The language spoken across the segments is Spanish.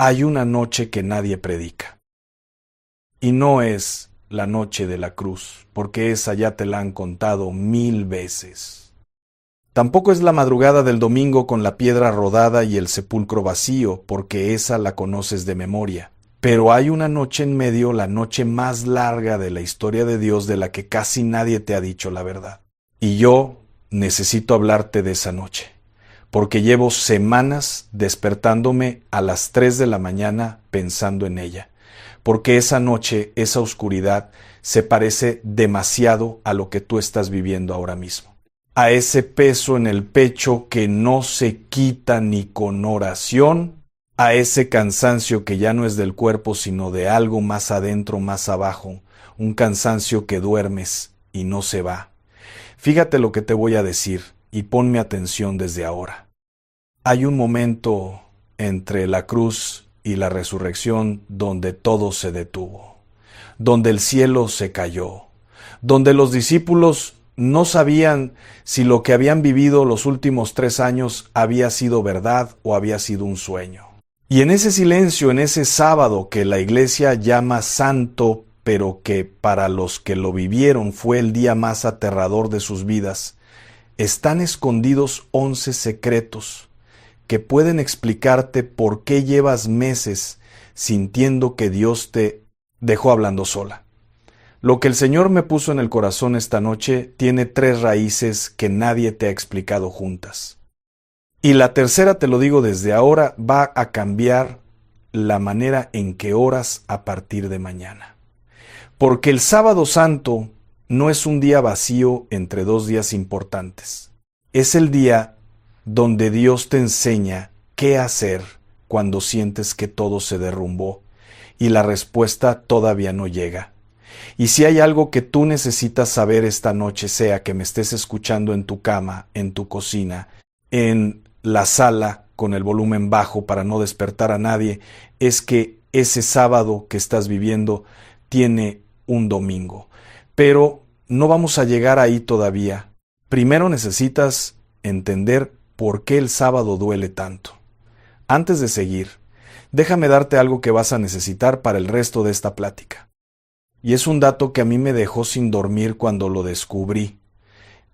Hay una noche que nadie predica. Y no es la noche de la cruz, porque esa ya te la han contado 1000 veces. Tampoco es la madrugada del domingo con la piedra rodada y el sepulcro vacío, porque esa la conoces de memoria. Pero hay una noche en medio, la noche más larga de la historia de Dios, de la que casi nadie te ha dicho la verdad. Y yo necesito hablarte de esa noche, porque llevo semanas despertándome a las 3 de la mañana pensando en ella. Porque esa noche, esa oscuridad, se parece demasiado a lo que tú estás viviendo ahora mismo. A ese peso en el pecho que no se quita ni con oración, a ese cansancio que ya no es del cuerpo, sino de algo más adentro, más abajo, un cansancio que duermes y no se va. Fíjate lo que te voy a decir y ponme atención desde ahora. Hay un momento entre la cruz y la resurrección donde todo se detuvo, donde el cielo se cayó, donde los discípulos no sabían si lo que habían vivido los últimos 3 años había sido verdad o había sido un sueño. Y en ese silencio, en ese sábado que la iglesia llama santo, pero que para los que lo vivieron fue el día más aterrador de sus vidas, están escondidos 11 secretos que pueden explicarte por qué llevas meses sintiendo que Dios te dejó hablando sola. Lo que el Señor me puso en el corazón esta noche tiene 3 raíces que nadie te ha explicado juntas. Y la tercera, te lo digo desde ahora, va a cambiar la manera en que oras a partir de mañana. Porque el sábado santo no es un día vacío entre 2 días importantes. Es el día donde Dios te enseña qué hacer cuando sientes que todo se derrumbó y la respuesta todavía no llega. Y si hay algo que tú necesitas saber esta noche, sea que me estés escuchando en tu cama, en tu cocina, en la sala con el volumen bajo para no despertar a nadie, es que ese sábado que estás viviendo tiene un domingo. Pero no vamos a llegar ahí todavía. Primero necesitas entender por qué el sábado duele tanto. Antes de seguir, déjame darte algo que vas a necesitar para el resto de esta plática. Y es un dato que a mí me dejó sin dormir cuando lo descubrí.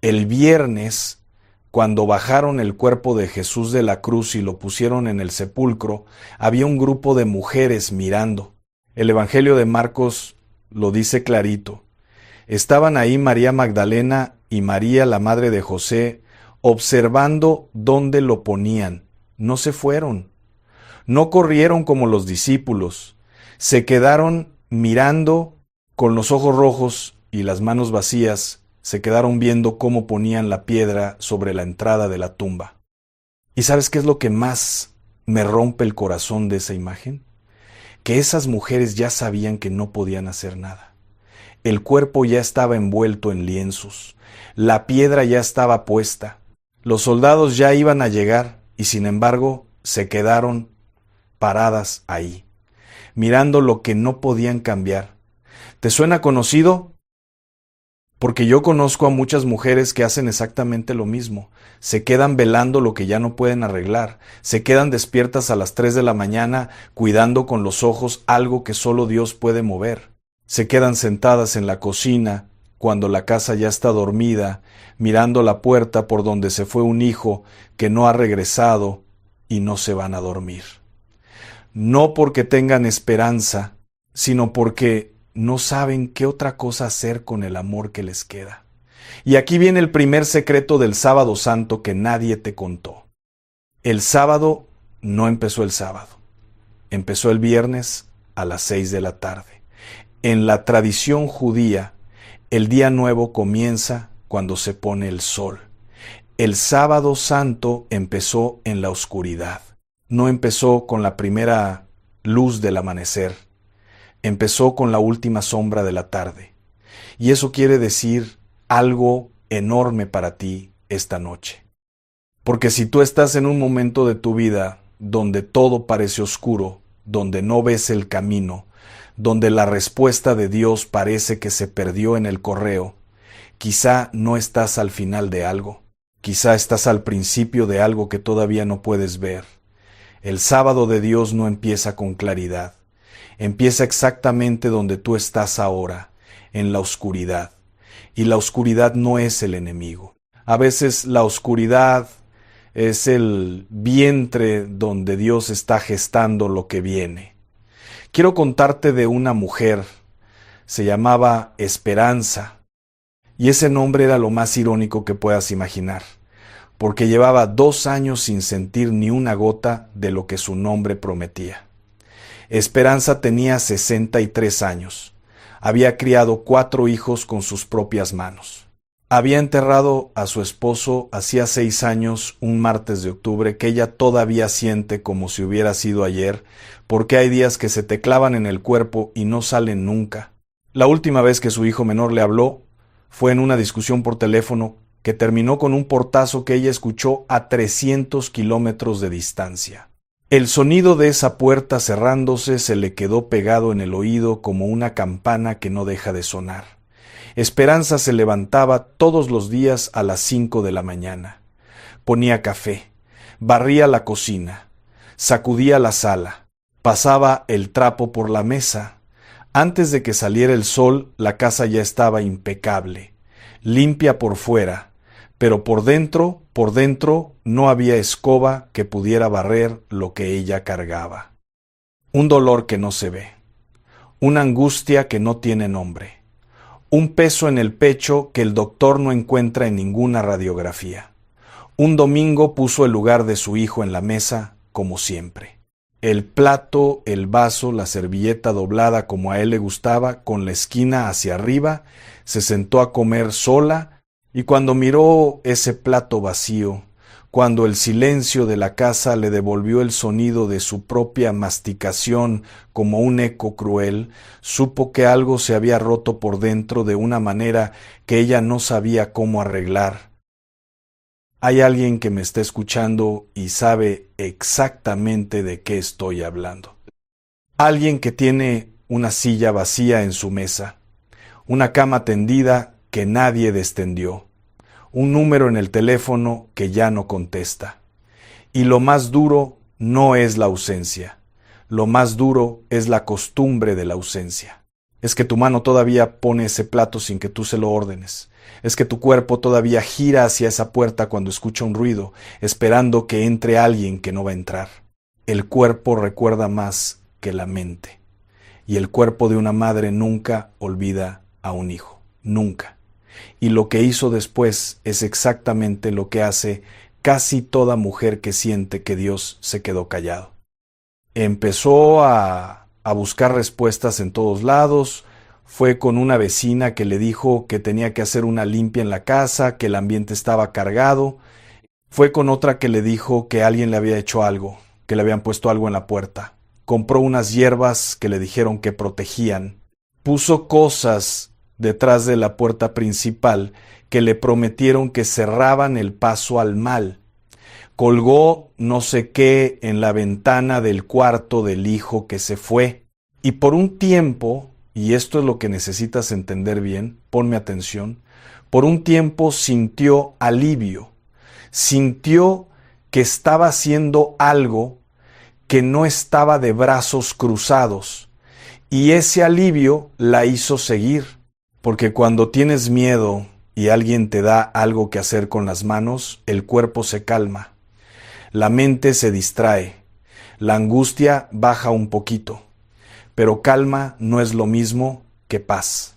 El viernes, cuando bajaron el cuerpo de Jesús de la cruz y lo pusieron en el sepulcro, había un grupo de mujeres mirando. El Evangelio de Marcos lo dice clarito. Estaban ahí María Magdalena y María, la madre de José, observando dónde lo ponían. No se fueron. No corrieron como los discípulos. Se quedaron mirando con los ojos rojos y las manos vacías. Se quedaron viendo cómo ponían la piedra sobre la entrada de la tumba. ¿Y sabes qué es lo que más me rompe el corazón de esa imagen? Que esas mujeres ya sabían que no podían hacer nada. El cuerpo ya estaba envuelto en lienzos. La piedra ya estaba puesta. Los soldados ya iban a llegar y sin embargo se quedaron paradas ahí, mirando lo que no podían cambiar. ¿Te suena conocido? Porque yo conozco a muchas mujeres que hacen exactamente lo mismo. Se quedan velando lo que ya no pueden arreglar. Se quedan despiertas a las 3 de la mañana cuidando con los ojos algo que solo Dios puede mover. Se quedan sentadas en la cocina cuando la casa ya está dormida, mirando la puerta por donde se fue un hijo que no ha regresado y no se van a dormir. No porque tengan esperanza, sino porque no saben qué otra cosa hacer con el amor que les queda. Y aquí viene el primer secreto del sábado santo que nadie te contó. El sábado no empezó el sábado. Empezó el viernes a las 6 de la tarde. En la tradición judía, el día nuevo comienza cuando se pone el sol. El sábado santo empezó en la oscuridad. No empezó con la primera luz del amanecer. Empezó con la última sombra de la tarde. Y eso quiere decir algo enorme para ti esta noche. Porque si tú estás en un momento de tu vida donde todo parece oscuro, donde no ves el camino, donde la respuesta de Dios parece que se perdió en el correo, quizá no estás al final de algo, quizá estás al principio de algo que todavía no puedes ver. El sábado de Dios no empieza con claridad. Empieza exactamente donde tú estás ahora, en la oscuridad. Y la oscuridad no es el enemigo. A veces la oscuridad es el vientre donde Dios está gestando lo que viene. Quiero contarte de una mujer, se llamaba Esperanza, y ese nombre era lo más irónico que puedas imaginar, porque llevaba 2 años sin sentir ni una gota de lo que su nombre prometía. Esperanza tenía 63 años. Había criado 4 hijos con sus propias manos. Había enterrado a su esposo hacía 6 años, un martes de octubre, que ella todavía siente como si hubiera sido ayer, porque hay días que se te clavan en el cuerpo y no salen nunca. La última vez que su hijo menor le habló fue en una discusión por teléfono que terminó con un portazo que ella escuchó a 300 kilómetros de distancia. El sonido de esa puerta cerrándose se le quedó pegado en el oído como una campana que no deja de sonar. Esperanza se levantaba todos los días a las 5 de la mañana. Ponía café, barría la cocina, sacudía la sala, pasaba el trapo por la mesa. Antes de que saliera el sol, la casa ya estaba impecable, limpia por fuera, pero por dentro no había escoba que pudiera barrer lo que ella cargaba. Un dolor que no se ve, una angustia que no tiene nombre, un peso en el pecho que el doctor no encuentra en ninguna radiografía. Un domingo puso el lugar de su hijo en la mesa, como siempre. El plato, el vaso, la servilleta doblada como a él le gustaba, con la esquina hacia arriba, se sentó a comer sola, y cuando miró ese plato vacío, cuando el silencio de la casa le devolvió el sonido de su propia masticación como un eco cruel, supo que algo se había roto por dentro de una manera que ella no sabía cómo arreglar. Hay alguien que me está escuchando y sabe exactamente de qué estoy hablando. Alguien que tiene una silla vacía en su mesa, una cama tendida que nadie descendió, un número en el teléfono que ya no contesta. Y lo más duro no es la ausencia, lo más duro es la costumbre de la ausencia. Es que tu mano todavía pone ese plato sin que tú se lo ordenes. Es que tu cuerpo todavía gira hacia esa puerta cuando escucha un ruido, esperando que entre alguien que no va a entrar. El cuerpo recuerda más que la mente. Y el cuerpo de una madre nunca olvida a un hijo. Nunca. Y lo que hizo después es exactamente lo que hace casi toda mujer que siente que Dios se quedó callado. Empezó a buscar respuestas en todos lados. Fue con una vecina que le dijo que tenía que hacer una limpia en la casa, que el ambiente estaba cargado. Fue con otra que le dijo que alguien le había hecho algo, que le habían puesto algo en la puerta. Compró unas hierbas que le dijeron que protegían. Puso cosas detrás de la puerta principal que le prometieron que cerraban el paso al mal. Colgó no sé qué en la ventana del cuarto del hijo que se fue. Y por un tiempo, y esto es lo que necesitas entender bien, ponme atención, por un tiempo sintió alivio, sintió que estaba haciendo algo que no estaba de brazos cruzados, y ese alivio la hizo seguir, porque cuando tienes miedo y alguien te da algo que hacer con las manos, el cuerpo se calma, la mente se distrae, la angustia baja un poquito, pero calma no es lo mismo que paz.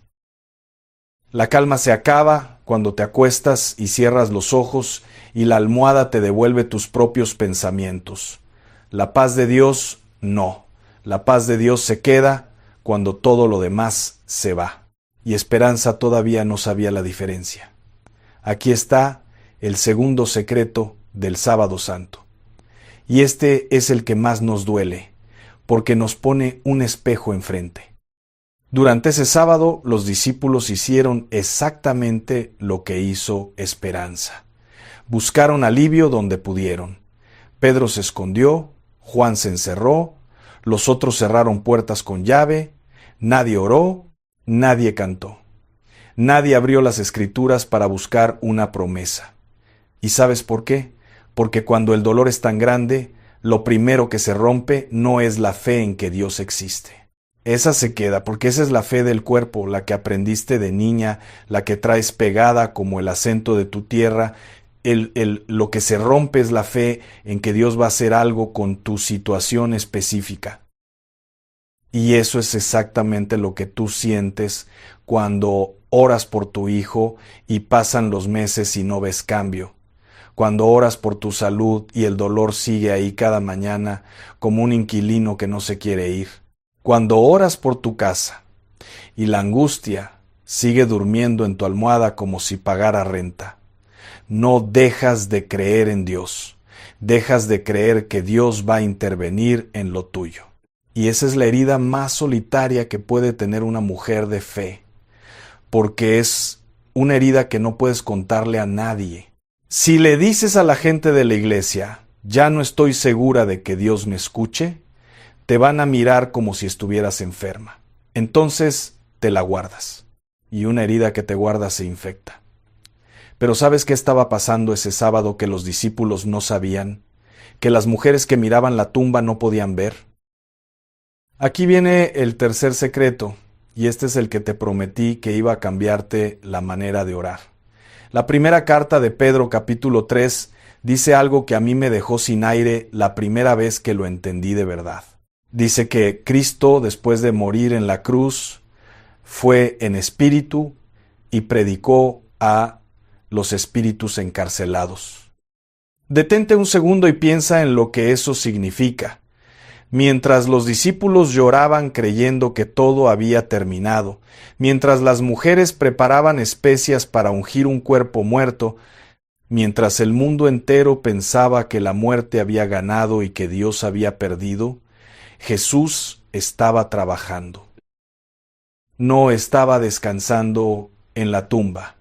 La calma se acaba cuando te acuestas y cierras los ojos y la almohada te devuelve tus propios pensamientos. La paz de Dios, no. La paz de Dios se queda cuando todo lo demás se va. Y Esperanza todavía no sabía la diferencia. Aquí está el segundo secreto del Sábado Santo. Y este es el que más nos duele, porque nos pone un espejo enfrente. Durante ese sábado, los discípulos hicieron exactamente lo que hizo Esperanza. Buscaron alivio donde pudieron. Pedro se escondió, Juan se encerró, los otros cerraron puertas con llave, nadie oró, nadie cantó. Nadie abrió las Escrituras para buscar una promesa. ¿Y sabes por qué? Porque cuando el dolor es tan grande, lo primero que se rompe no es la fe en que Dios existe. Esa se queda, porque esa es la fe del cuerpo, la que aprendiste de niña, la que traes pegada como el acento de tu tierra. Lo que se rompe es la fe en que Dios va a hacer algo con tu situación específica. Y eso es exactamente lo que tú sientes cuando oras por tu hijo y pasan los meses y no ves cambio. Cuando oras por tu salud y el dolor sigue ahí cada mañana como un inquilino que no se quiere ir. Cuando oras por tu casa y la angustia sigue durmiendo en tu almohada como si pagara renta. No dejas de creer en Dios. Dejas de creer que Dios va a intervenir en lo tuyo. Y esa es la herida más solitaria que puede tener una mujer de fe, porque es una herida que no puedes contarle a nadie. Si le dices a la gente de la iglesia, ya no estoy segura de que Dios me escuche, te van a mirar como si estuvieras enferma. Entonces te la guardas, y una herida que te guardas se infecta. Pero ¿sabes qué estaba pasando ese sábado que los discípulos no sabían? Que las mujeres que miraban la tumba no podían ver. Aquí viene el tercer secreto, y este es el que te prometí que iba a cambiarte la manera de orar. La primera carta de Pedro, capítulo 3, dice algo que a mí me dejó sin aire la primera vez que lo entendí de verdad. Dice que Cristo, después de morir en la cruz, fue en espíritu y predicó a los espíritus encarcelados. Detente un segundo y piensa en lo que eso significa. Mientras los discípulos lloraban creyendo que todo había terminado, mientras las mujeres preparaban especias para ungir un cuerpo muerto, mientras el mundo entero pensaba que la muerte había ganado y que Dios había perdido, Jesús estaba trabajando. No estaba descansando en la tumba.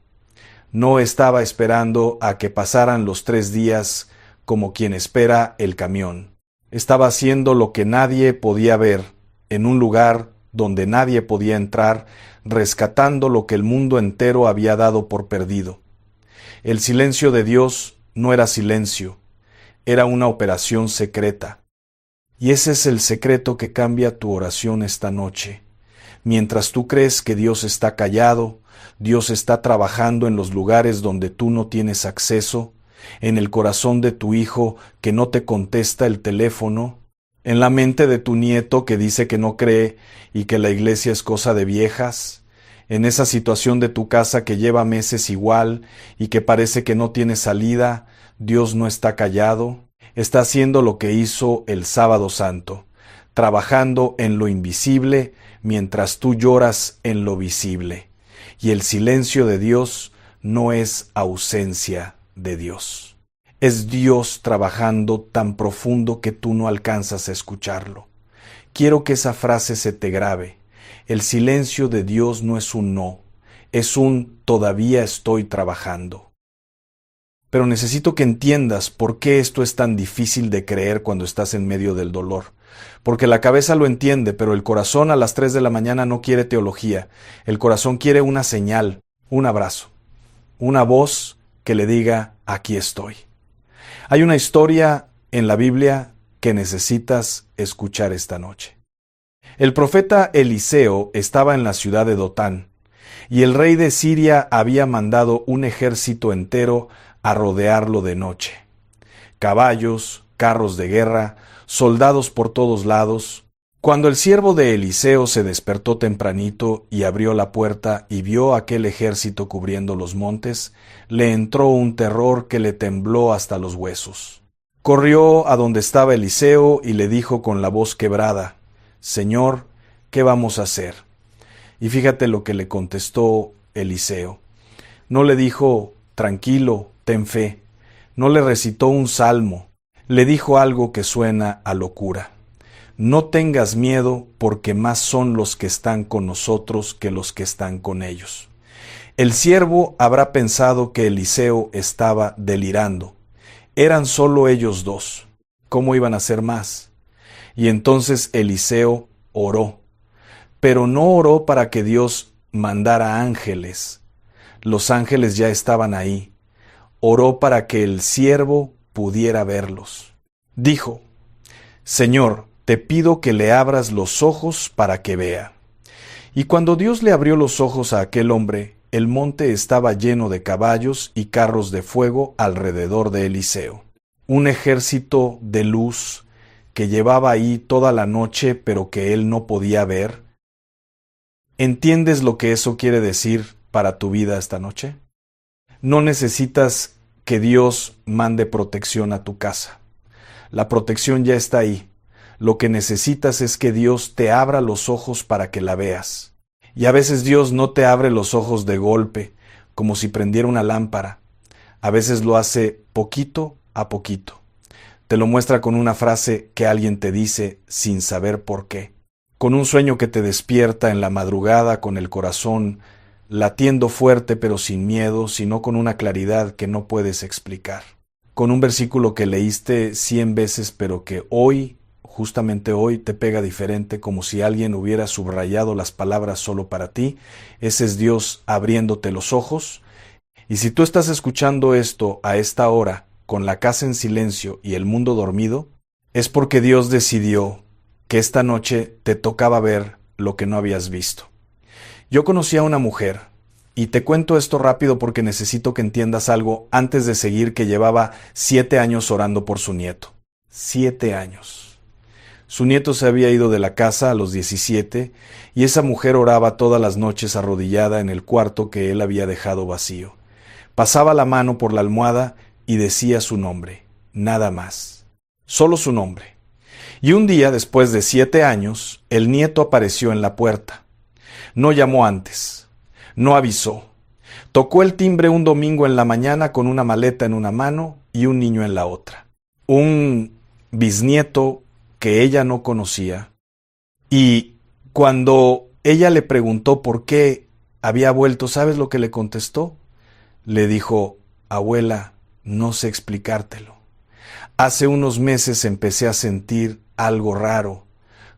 No estaba esperando a que pasaran los 3 días como quien espera el camión. Estaba haciendo lo que nadie podía ver, en un lugar donde nadie podía entrar, rescatando lo que el mundo entero había dado por perdido. El silencio de Dios no era silencio, era una operación secreta. Y ese es el secreto que cambia tu oración esta noche. Mientras tú crees que Dios está callado, Dios está trabajando en los lugares donde tú no tienes acceso, en el corazón de tu hijo que no te contesta el teléfono, en la mente de tu nieto que dice que no cree y que la iglesia es cosa de viejas, en esa situación de tu casa que lleva meses igual y que parece que no tiene salida, Dios no está callado, está haciendo lo que hizo el Sábado Santo, trabajando en lo invisible mientras tú lloras en lo visible. Y el silencio de Dios no es ausencia de Dios. Es Dios trabajando tan profundo que tú no alcanzas a escucharlo. Quiero que esa frase se te grabe. El silencio de Dios no es un no, es un todavía estoy trabajando. Pero necesito que entiendas por qué esto es tan difícil de creer cuando estás en medio del dolor. Porque la cabeza lo entiende, pero el corazón a las 3 de la mañana no quiere teología. El corazón quiere una señal, un abrazo, una voz que le diga, aquí estoy. Hay una historia en la Biblia que necesitas escuchar esta noche. El profeta Eliseo estaba en la ciudad de Dotán, y el rey de Siria había mandado un ejército entero a rodearlo de noche. Caballos, carros de guerra, soldados por todos lados. Cuando el siervo de Eliseo se despertó tempranito y abrió la puerta y vio aquel ejército cubriendo los montes, le entró un terror que le tembló hasta los huesos. Corrió a donde estaba Eliseo y le dijo con la voz quebrada, «Señor, ¿qué vamos a hacer?» Y fíjate lo que le contestó Eliseo. No le dijo, «Tranquilo, ten fe». No le recitó un salmo. Le dijo algo que suena a locura. No tengas miedo, porque más son los que están con nosotros que los que están con ellos. El siervo habrá pensado que Eliseo estaba delirando. Eran solo ellos dos. ¿Cómo iban a ser más? Y entonces Eliseo oró. Pero no oró para que Dios mandara ángeles. Los ángeles ya estaban ahí. Oró para que el siervo pudiera verlos. Dijo, Señor, te pido que le abras los ojos para que vea. Y cuando Dios le abrió los ojos a aquel hombre, el monte estaba lleno de caballos y carros de fuego alrededor de Eliseo. Un ejército de luz que llevaba ahí toda la noche, pero que él no podía ver. ¿Entiendes lo que eso quiere decir para tu vida esta noche? No necesitas que Dios mande protección a tu casa. La protección ya está ahí. Lo que necesitas es que Dios te abra los ojos para que la veas. Y a veces Dios no te abre los ojos de golpe, como si prendiera una lámpara. A veces lo hace poquito a poquito. Te lo muestra con una frase que alguien te dice sin saber por qué. Con un sueño que te despierta en la madrugada con el corazón latiendo fuerte pero sin miedo, sino con una claridad que no puedes explicar. Con un versículo que leíste 100 veces pero que hoy, justamente hoy, te pega diferente, como si alguien hubiera subrayado las palabras solo para ti. Ese es Dios abriéndote los ojos. Y si tú estás escuchando esto a esta hora, con la casa en silencio y el mundo dormido, es porque Dios decidió que esta noche te tocaba ver lo que no habías visto. Yo conocí a una mujer, y te cuento esto rápido porque necesito que entiendas algo antes de seguir, que llevaba 7 años orando por su nieto. 7 años. Su nieto se había ido de la casa a los 17, y esa mujer oraba todas las noches arrodillada en el cuarto que él había dejado vacío. Pasaba la mano por la almohada y decía su nombre, nada más. Solo su nombre. Y un día, después de 7 años, el nieto apareció en la puerta. No llamó antes, no avisó. Tocó el timbre un domingo en la mañana con una maleta en una mano y un niño en la otra. Un bisnieto que ella no conocía. Y cuando ella le preguntó por qué había vuelto, ¿sabes lo que le contestó? Le dijo, abuela, no sé explicártelo. Hace unos meses empecé a sentir algo raro,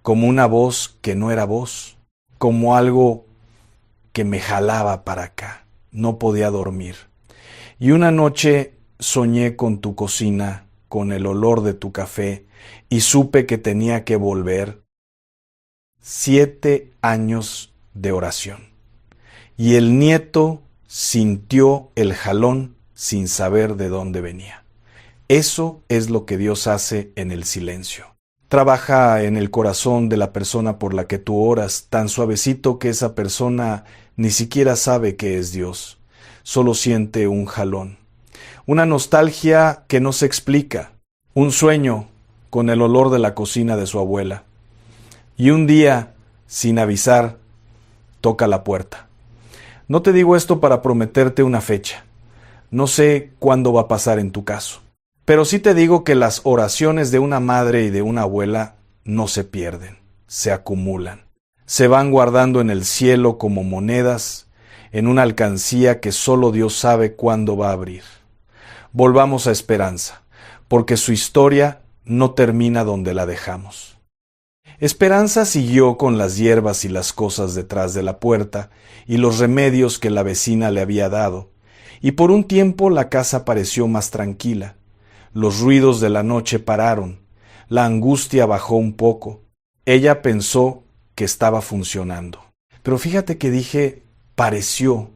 como una voz que no era voz, como algo que me jalaba para acá. No podía dormir. Y una noche soñé con tu cocina, con el olor de tu café, y supe que tenía que volver. 7 años de oración. Y el nieto sintió el jalón sin saber de dónde venía. Eso es lo que Dios hace en el silencio. Trabaja en el corazón de la persona por la que tú oras, tan suavecito que esa persona ni siquiera sabe que es Dios. Solo siente un jalón. Una nostalgia que no se explica. Un sueño con el olor de la cocina de su abuela. Y un día, sin avisar, toca la puerta. No te digo esto para prometerte una fecha. No sé cuándo va a pasar en tu caso. Pero sí te digo que las oraciones de una madre y de una abuela no se pierden, se acumulan. Se van guardando en el cielo como monedas, en una alcancía que solo Dios sabe cuándo va a abrir. Volvamos a Esperanza, porque su historia no termina donde la dejamos. Esperanza siguió con las hierbas y las cosas detrás de la puerta y los remedios que la vecina le había dado, y por un tiempo la casa pareció más tranquila. Los ruidos de la noche pararon, la angustia bajó un poco. Ella pensó que estaba funcionando. Pero fíjate que dije pareció,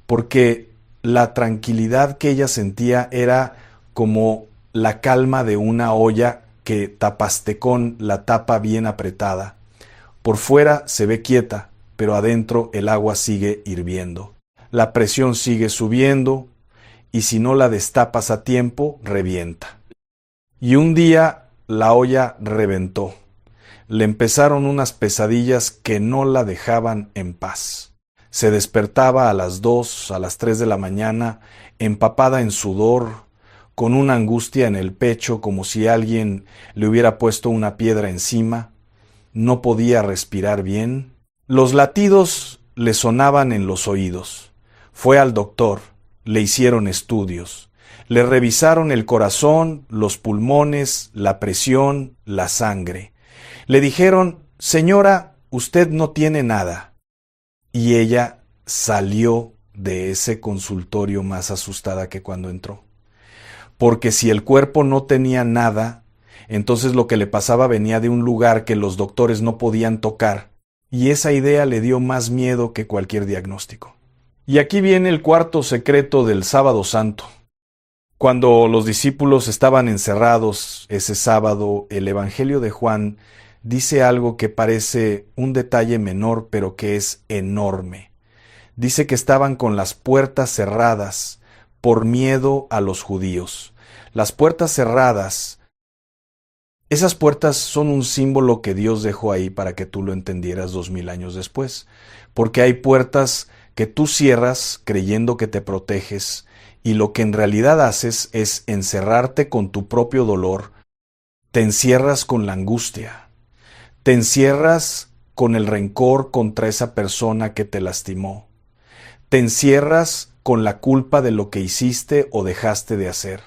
porque la tranquilidad que ella sentía era como la calma de una olla que tapaste con la tapa bien apretada. Por fuera se ve quieta, pero adentro el agua sigue hirviendo. La presión sigue subiendo, y si no la destapas a tiempo, revienta. Y un día la olla reventó. Le empezaron unas pesadillas que no la dejaban en paz. Se despertaba a las 2, a las 3 de la mañana, empapada en sudor, con una angustia en el pecho como si alguien le hubiera puesto una piedra encima. No podía respirar bien. Los latidos le sonaban en los oídos. Fue al doctor. Le hicieron estudios, le revisaron el corazón, los pulmones, la presión, la sangre. Le dijeron, señora, usted no tiene nada. Y ella salió de ese consultorio más asustada que cuando entró. Porque si el cuerpo no tenía nada, Entonces lo que le pasaba venía de un lugar que los doctores no podían tocar, y esa idea le dio más miedo que cualquier diagnóstico. Y aquí viene el cuarto secreto del Sábado Santo. Cuando los discípulos estaban encerrados ese sábado, el Evangelio de Juan dice algo que parece un detalle menor, pero que es enorme. Dice que estaban con las puertas cerradas por miedo a los judíos. Las puertas cerradas, esas puertas son un símbolo que Dios dejó ahí para que tú lo entendieras 2000 años después. Porque hay puertas que tú cierras creyendo que te proteges, y lo que en realidad haces es encerrarte con tu propio dolor. Te encierras con la angustia. Te encierras con el rencor contra esa persona que te lastimó. Te encierras con la culpa de lo que hiciste o dejaste de hacer.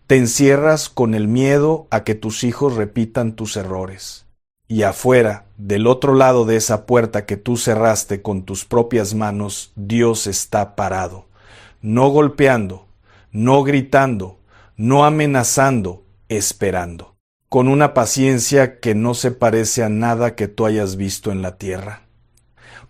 Te encierras con el miedo a que tus hijos repitan tus errores. Y afuera, del otro lado de esa puerta que tú cerraste con tus propias manos, Dios está parado. No golpeando, no gritando, no amenazando, esperando, con una paciencia que no se parece a nada que tú hayas visto en la tierra.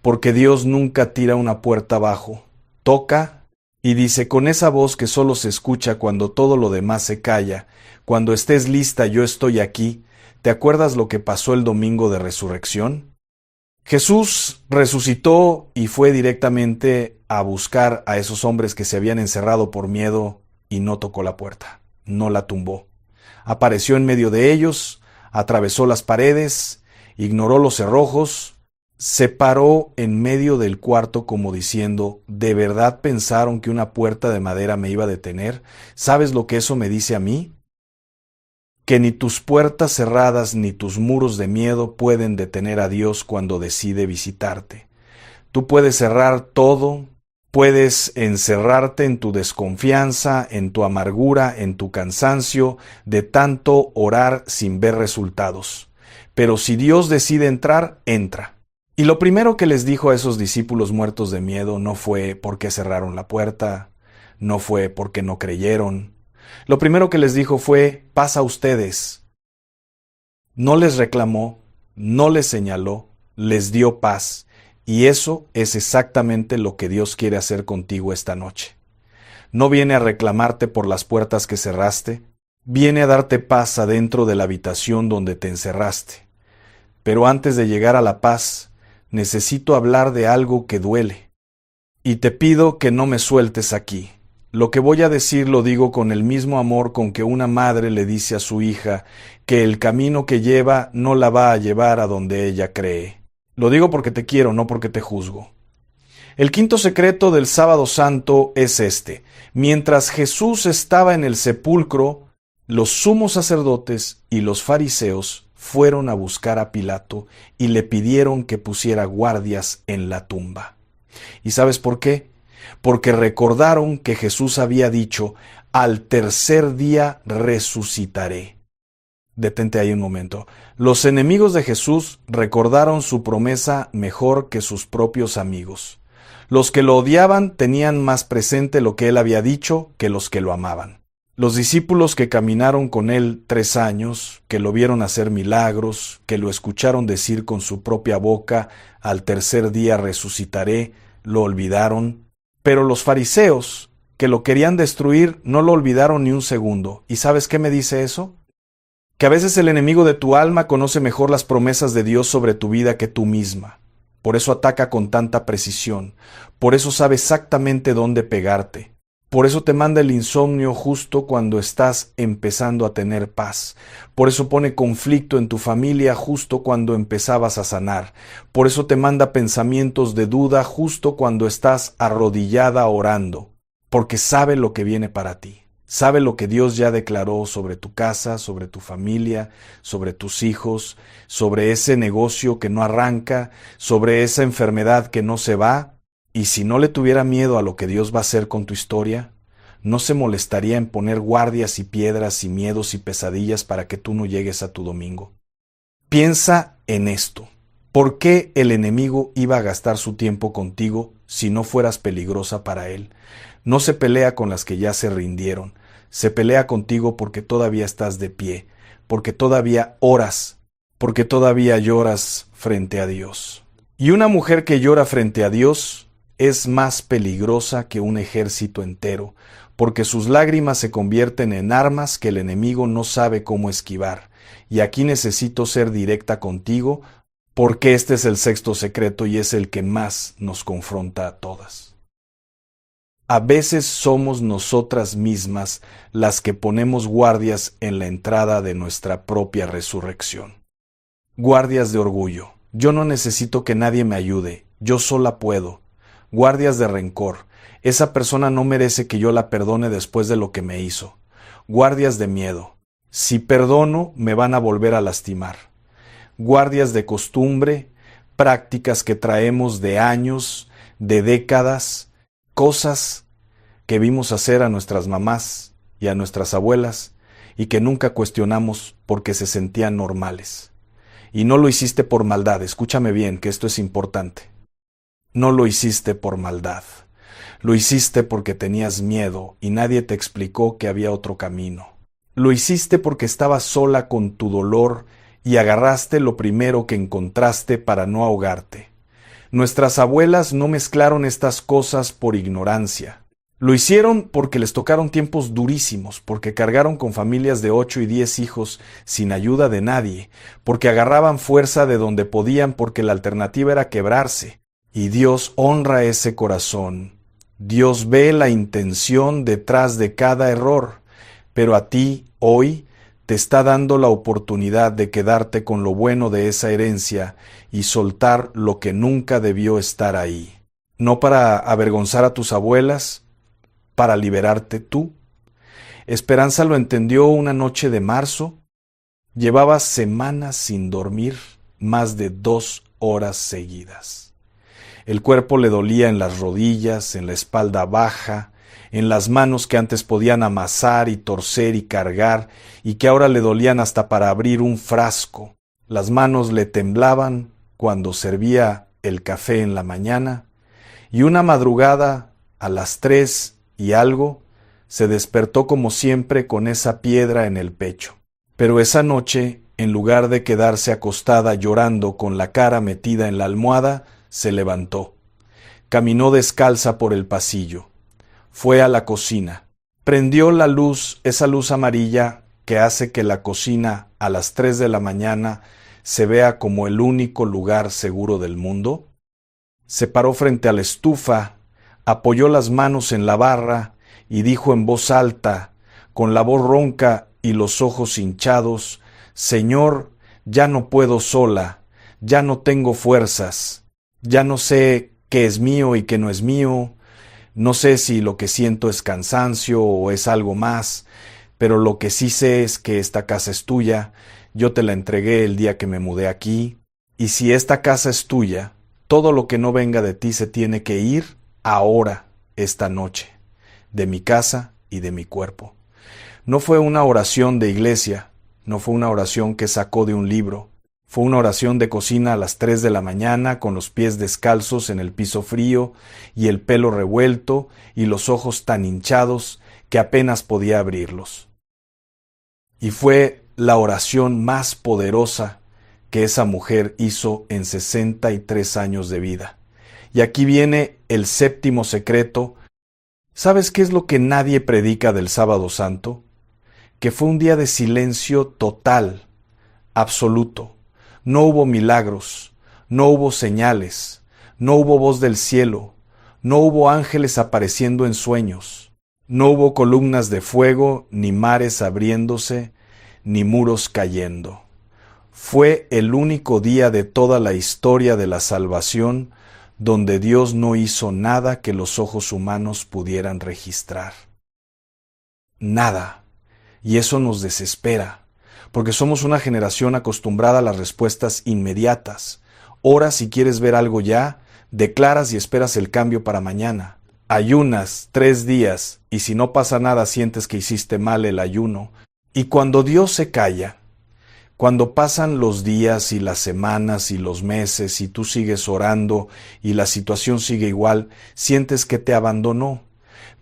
Porque Dios nunca tira una puerta abajo, toca y dice con esa voz que solo se escucha cuando todo lo demás se calla: cuando estés lista, yo estoy aquí. ¿Te acuerdas lo que pasó el domingo de resurrección? Jesús resucitó y fue directamente a buscar a esos hombres que se habían encerrado por miedo, y no tocó la puerta, no la tumbó. Apareció en medio de ellos, atravesó las paredes, ignoró los cerrojos, se paró en medio del cuarto como diciendo: ¿de verdad pensaron que una puerta de madera me iba a detener? ¿Sabes lo que eso me dice a mí? Que ni tus puertas cerradas ni tus muros de miedo pueden detener a Dios cuando decide visitarte. Tú puedes cerrar todo, puedes encerrarte en tu desconfianza, en tu amargura, en tu cansancio, de tanto orar sin ver resultados. Pero si Dios decide entrar, entra. Y lo primero que les dijo a esos discípulos muertos de miedo no fue por qué cerraron la puerta, no fue porque no creyeron. Lo primero que les dijo fue: paz a ustedes. No les reclamó, no les señaló, les dio paz. Y eso es exactamente lo que Dios quiere hacer contigo esta noche. No viene a reclamarte por las puertas que cerraste, viene a darte paz adentro de la habitación donde te encerraste. Pero antes de llegar a la paz, necesito hablar de algo que duele. Y te pido que no me sueltes aquí. Lo que voy a decir lo digo con el mismo amor con que una madre le dice a su hija que el camino que lleva no la va a llevar a donde ella cree. Lo digo porque te quiero, no porque te juzgo. El quinto secreto del Sábado Santo es este: mientras Jesús estaba en el sepulcro, los sumos sacerdotes y los fariseos fueron a buscar a Pilato y le pidieron que pusiera guardias en la tumba. ¿Y sabes por qué? Porque recordaron que Jesús había dicho: al tercer día resucitaré. Detente ahí un momento. Los enemigos de Jesús recordaron su promesa mejor que sus propios amigos. Los que lo odiaban tenían más presente lo que él había dicho que los que lo amaban. Los discípulos que caminaron con él 3 años, que lo vieron hacer milagros, que lo escucharon decir con su propia boca: al tercer día resucitaré, lo olvidaron. Pero los fariseos, que lo querían destruir, no lo olvidaron ni un segundo. ¿Y sabes qué me dice eso? Que a veces el enemigo de tu alma conoce mejor las promesas de Dios sobre tu vida que tú misma. Por eso ataca con tanta precisión. Por eso sabe exactamente dónde pegarte. Por eso te manda el insomnio justo cuando estás empezando a tener paz. Por eso pone conflicto en tu familia justo cuando empezabas a sanar. Por eso te manda pensamientos de duda justo cuando estás arrodillada orando. Porque sabe lo que viene para ti. Sabe lo que Dios ya declaró sobre tu casa, sobre tu familia, sobre tus hijos, sobre ese negocio que no arranca, sobre esa enfermedad que no se va. Y si no le tuviera miedo a lo que Dios va a hacer con tu historia, no se molestaría en poner guardias y piedras y miedos y pesadillas para que tú no llegues a tu domingo. Piensa en esto. ¿Por qué el enemigo iba a gastar su tiempo contigo si no fueras peligrosa para él? No se pelea con las que ya se rindieron. Se pelea contigo porque todavía estás de pie, porque todavía oras, porque todavía lloras frente a Dios. Y una mujer que llora frente a Dios es más peligrosa que un ejército entero, porque sus lágrimas se convierten en armas que el enemigo no sabe cómo esquivar. Y aquí necesito ser directa contigo, porque este es el sexto secreto y es el que más nos confronta a todas. A veces somos nosotras mismas las que ponemos guardias en la entrada de nuestra propia resurrección. Guardias de orgullo. Yo no necesito que nadie me ayude, yo sola puedo. Guardias de rencor. Esa persona no merece que yo la perdone después de lo que me hizo. Guardias de miedo. Si perdono, me van a volver a lastimar. Guardias de costumbre, prácticas que traemos de años, de décadas, cosas que vimos hacer a nuestras mamás y a nuestras abuelas y que nunca cuestionamos porque se sentían normales. Y no lo hiciste por maldad, escúchame bien, que esto es importante. No lo hiciste por maldad. Lo hiciste porque tenías miedo y nadie te explicó que había otro camino. Lo hiciste porque estabas sola con tu dolor y agarraste lo primero que encontraste para no ahogarte. Nuestras abuelas no mezclaron estas cosas por ignorancia. Lo hicieron porque les tocaron tiempos durísimos, porque cargaron con familias de 8 y 10 hijos sin ayuda de nadie, porque agarraban fuerza de donde podían porque la alternativa era quebrarse. Y Dios honra ese corazón. Dios ve la intención detrás de cada error, pero a ti, hoy, te está dando la oportunidad de quedarte con lo bueno de esa herencia y soltar lo que nunca debió estar ahí. No para avergonzar a tus abuelas, para liberarte tú. Esperanza lo entendió una noche de marzo. Llevaba semanas sin dormir, más de 2 horas seguidas. El cuerpo le dolía en las rodillas, en la espalda baja, en las manos que antes podían amasar y torcer y cargar, y que ahora le dolían hasta para abrir un frasco. Las manos le temblaban cuando servía el café en la mañana, y una madrugada, a las 3 y algo, se despertó como siempre con esa piedra en el pecho. Pero esa noche, en lugar de quedarse acostada llorando con la cara metida en la almohada, se levantó. Caminó descalza por el pasillo. Fue a la cocina. Prendió la luz, esa luz amarilla que hace que la cocina a las 3 de la mañana se vea como el único lugar seguro del mundo. Se paró frente a la estufa, apoyó las manos en la barra y dijo en voz alta, con la voz ronca y los ojos hinchados: Señor, ya no puedo sola, ya no tengo fuerzas, ya no sé qué es mío y qué no es mío, no sé si lo que siento es cansancio o es algo más, pero lo que sí sé es que esta casa es tuya, yo te la entregué el día que me mudé aquí, y si esta casa es tuya, todo lo que no venga de ti se tiene que ir ahora, esta noche, de mi casa y de mi cuerpo. No fue una oración de iglesia, no fue una oración que sacó de un libro, fue una oración de cocina a las 3 de la mañana con los pies descalzos en el piso frío y el pelo revuelto y los ojos tan hinchados que apenas podía abrirlos. Y fue la oración más poderosa que esa mujer hizo en 63 años de vida. Y aquí viene el séptimo secreto. ¿Sabes qué es lo que nadie predica del Sábado Santo? Que fue un día de silencio total, absoluto. No hubo milagros, no hubo señales, no hubo voz del cielo, no hubo ángeles apareciendo en sueños, no hubo columnas de fuego, ni mares abriéndose, ni muros cayendo. Fue el único día de toda la historia de la salvación donde Dios no hizo nada que los ojos humanos pudieran registrar. Nada. Y eso nos desespera, porque somos una generación acostumbrada a las respuestas inmediatas. Oras si quieres ver algo ya, declaras y esperas el cambio para mañana. Ayunas 3 días y si no pasa nada sientes que hiciste mal el ayuno. Y cuando Dios se calla, cuando pasan los días y las semanas y los meses y tú sigues orando y la situación sigue igual, sientes que te abandonó.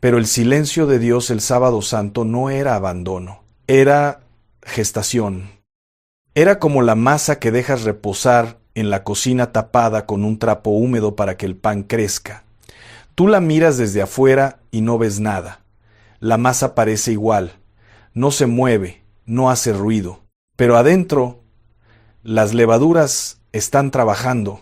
Pero el silencio de Dios el Sábado Santo no era abandono, era gestación, Era como la masa que dejas reposar en la cocina tapada con un trapo húmedo para que el pan crezca. Tú la miras desde afuera y no ves nada. La masa parece igual, no se mueve, no hace ruido, pero adentro las levaduras están trabajando.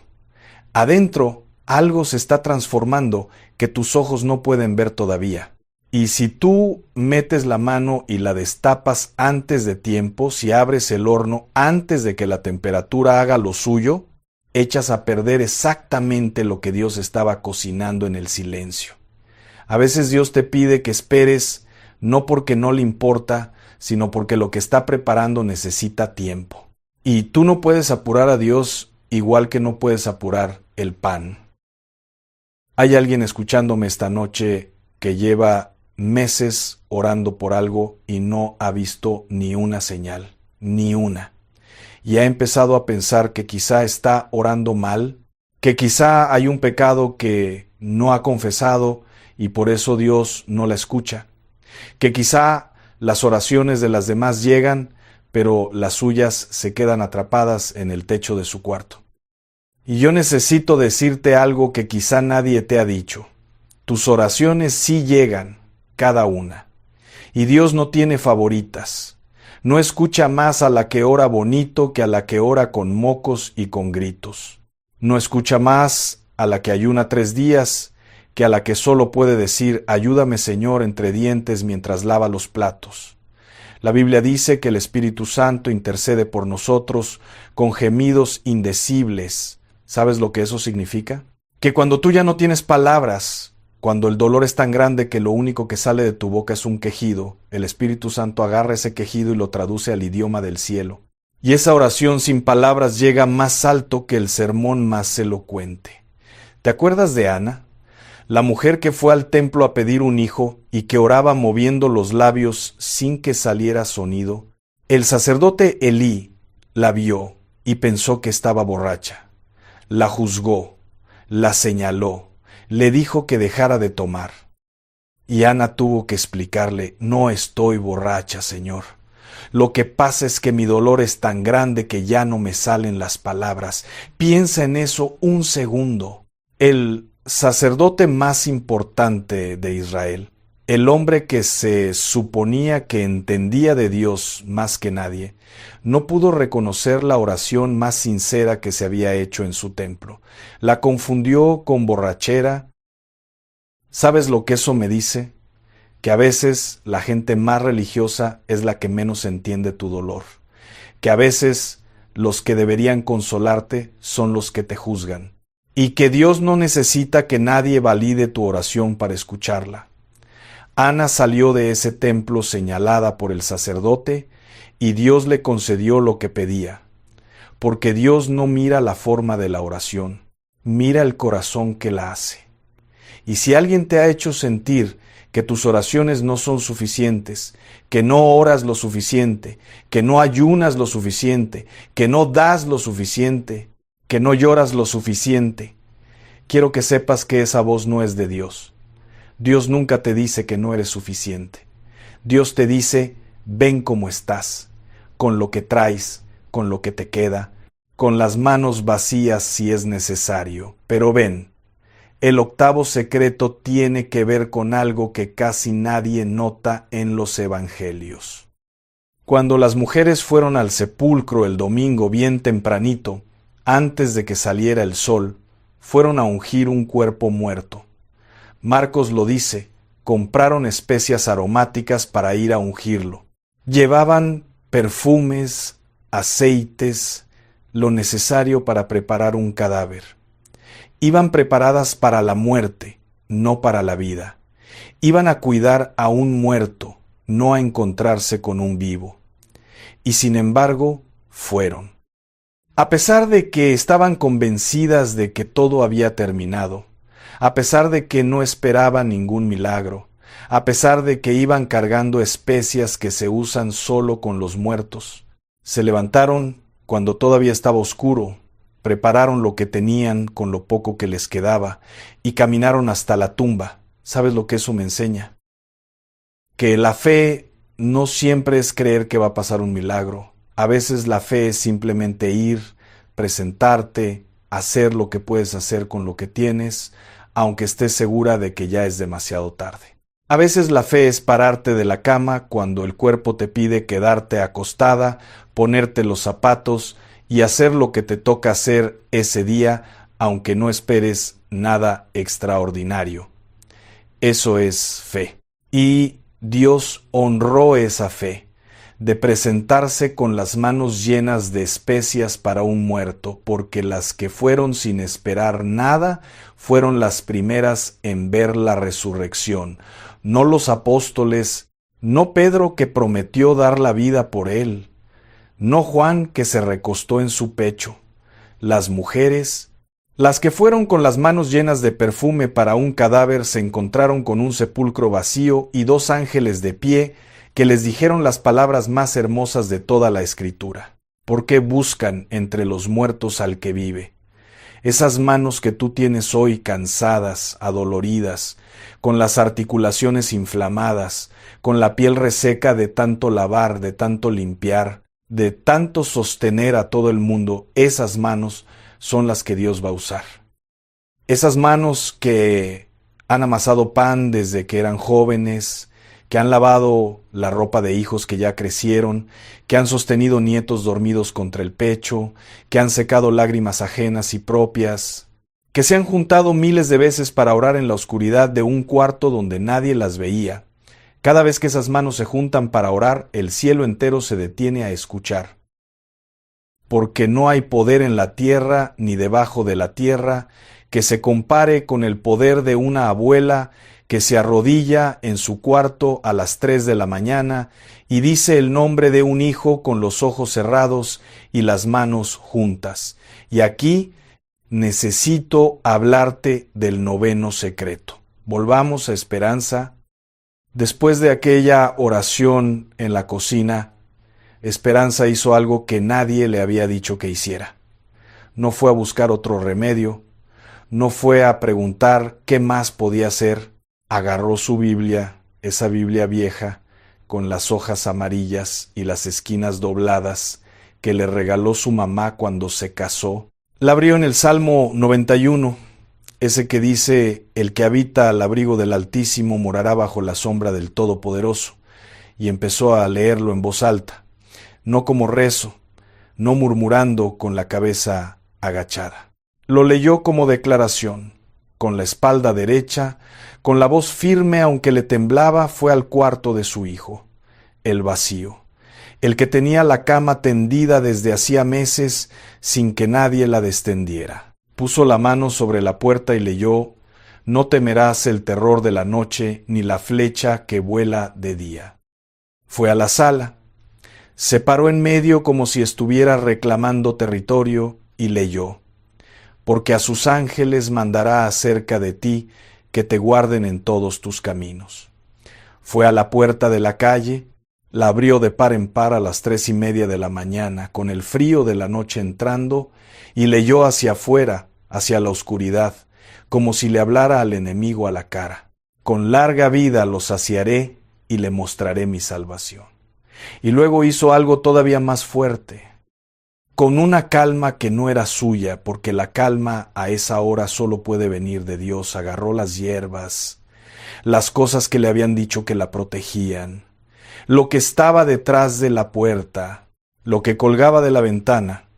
Adentro algo se está transformando que tus ojos no pueden ver todavía. Y si tú metes la mano y la destapas antes de tiempo, si abres el horno antes de que la temperatura haga lo suyo, echas a perder exactamente lo que Dios estaba cocinando en el silencio. A veces Dios te pide que esperes no porque no le importa, sino porque lo que está preparando necesita tiempo. Y tú no puedes apurar a Dios igual que no puedes apurar el pan. Hay alguien escuchándome esta noche que lleva meses orando por algo y no ha visto ni una señal, ni una. Y ha empezado a pensar que quizá está orando mal, que quizá hay un pecado que no ha confesado y por eso Dios no la escucha, que quizá las oraciones de las demás llegan, pero las suyas se quedan atrapadas en el techo de su cuarto. Y yo necesito decirte algo que quizá nadie te ha dicho. Tus oraciones sí llegan, cada una. Y Dios no tiene favoritas. No escucha más a la que ora bonito que a la que ora con mocos y con gritos. No escucha más a la que ayuna 3 días que a la que solo puede decir, ayúdame Señor entre dientes mientras lava los platos. La Biblia dice que el Espíritu Santo intercede por nosotros con gemidos indecibles. ¿Sabes lo que eso significa? Que cuando tú ya no tienes palabras, cuando el dolor es tan grande que lo único que sale de tu boca es un quejido, el Espíritu Santo agarra ese quejido y lo traduce al idioma del cielo. Y esa oración sin palabras llega más alto que el sermón más elocuente. ¿Te acuerdas de Ana? La mujer que fue al templo a pedir un hijo y que oraba moviendo los labios sin que saliera sonido. El sacerdote Elí la vio y pensó que estaba borracha. La juzgó, la señaló, le dijo que dejara de tomar. Y Ana tuvo que explicarle, no estoy borracha, Señor. Lo que pasa es que mi dolor es tan grande que ya no me salen las palabras. Piensa en eso un segundo. El sacerdote más importante de Israel, el hombre que se suponía que entendía de Dios más que nadie, no pudo reconocer la oración más sincera que se había hecho en su templo. La confundió con borrachera. ¿Sabes lo que eso me dice? Que a veces la gente más religiosa es la que menos entiende tu dolor. Que a veces los que deberían consolarte son los que te juzgan. Y que Dios no necesita que nadie valide tu oración para escucharla. Ana salió de ese templo señalada por el sacerdote y Dios le concedió lo que pedía. Porque Dios no mira la forma de la oración, mira el corazón que la hace. Y si alguien te ha hecho sentir que tus oraciones no son suficientes, que no oras lo suficiente, que no ayunas lo suficiente, que no das lo suficiente, que no lloras lo suficiente, quiero que sepas que esa voz no es de Dios. Dios nunca te dice que no eres suficiente. Dios te dice, ven como estás, con lo que traes, con lo que te queda, con las manos vacías si es necesario, pero ven. El 8º secreto tiene que ver con algo que casi nadie nota en los evangelios. Cuando las mujeres fueron al sepulcro el domingo bien tempranito, antes de que saliera el sol, fueron a ungir un cuerpo muerto. Marcos lo dice, compraron especias aromáticas para ir a ungirlo. Llevaban perfumes, aceites, lo necesario para preparar un cadáver. Iban preparadas para la muerte, no para la vida. Iban a cuidar a un muerto, no a encontrarse con un vivo. Y sin embargo, fueron. A pesar de que estaban convencidas de que todo había terminado, a pesar de que no esperaban ningún milagro, a pesar de que iban cargando especias que se usan solo con los muertos, se levantaron cuando todavía estaba oscuro, prepararon lo que tenían con lo poco que les quedaba y caminaron hasta la tumba. ¿Sabes lo que eso me enseña? Que la fe no siempre es creer que va a pasar un milagro. A veces la fe es simplemente ir, presentarte, hacer lo que puedes hacer con lo que tienes, aunque estés segura de que ya es demasiado tarde. A veces la fe es pararte de la cama cuando el cuerpo te pide quedarte acostada, ponerte los zapatos y hacer lo que te toca hacer ese día, aunque no esperes nada extraordinario. Eso es fe. Y Dios honró esa fe de presentarse con las manos llenas de especias para un muerto, porque las que fueron sin esperar nada fueron las primeras en ver la resurrección, no los apóstoles, no Pedro que prometió dar la vida por él, no Juan que se recostó en su pecho, las mujeres, las que fueron con las manos llenas de perfume para un cadáver se encontraron con un sepulcro vacío y 2 ángeles de pie que les dijeron las palabras más hermosas de toda la Escritura. ¿Por qué buscan entre los muertos al que vive? Esas manos que tú tienes hoy cansadas, adoloridas, con las articulaciones inflamadas, con la piel reseca de tanto lavar, de tanto limpiar, de tanto sostener a todo el mundo, esas manos son las que Dios va a usar. Esas manos que han amasado pan desde que eran jóvenes, que han lavado la ropa de hijos que ya crecieron, que han sostenido nietos dormidos contra el pecho, que han secado lágrimas ajenas y propias, que se han juntado miles de veces para orar en la oscuridad de un cuarto donde nadie las veía. Cada vez que esas manos se juntan para orar, el cielo entero se detiene a escuchar. Porque no hay poder en la tierra ni debajo de la tierra que se compare con el poder de una abuela que se arrodilla en su cuarto a las 3 de la mañana y dice el nombre de un hijo con los ojos cerrados y las manos juntas. Y aquí necesito hablarte del 9º secreto. Volvamos a Esperanza. Después de aquella oración en la cocina, Esperanza hizo algo que nadie le había dicho que hiciera. No fue a buscar otro remedio, no fue a preguntar qué más podía hacer. Agarró su Biblia, esa Biblia vieja, con las hojas amarillas y las esquinas dobladas, que le regaló su mamá cuando se casó. La abrió en el Salmo 91, ese que dice, el que habita al abrigo del Altísimo morará bajo la sombra del Todopoderoso, y empezó a leerlo en voz alta, no como rezo, no murmurando con la cabeza agachada. Lo leyó como declaración. Con la espalda derecha, con la voz firme aunque le temblaba, fue al cuarto de su hijo, el vacío, el que tenía la cama tendida desde hacía meses sin que nadie la destendiera. Puso la mano sobre la puerta y leyó, no temerás el terror de la noche ni la flecha que vuela de día. Fue a la sala, se paró en medio como si estuviera reclamando territorio y leyó. Porque a sus ángeles mandará acerca de ti, que te guarden en todos tus caminos. Fue a la puerta de la calle, la abrió de par en par a las 3:30 de la mañana, con el frío de la noche entrando, y leyó hacia afuera, hacia la oscuridad, como si le hablara al enemigo a la cara. Con larga vida lo saciaré y le mostraré mi salvación. Y luego hizo algo todavía más fuerte. Con una calma que no era suya, porque la calma a esa hora solo puede venir de Dios, agarró las hierbas, las cosas que le habían dicho que la protegían, lo que estaba detrás de la puerta, lo que colgaba de la ventana,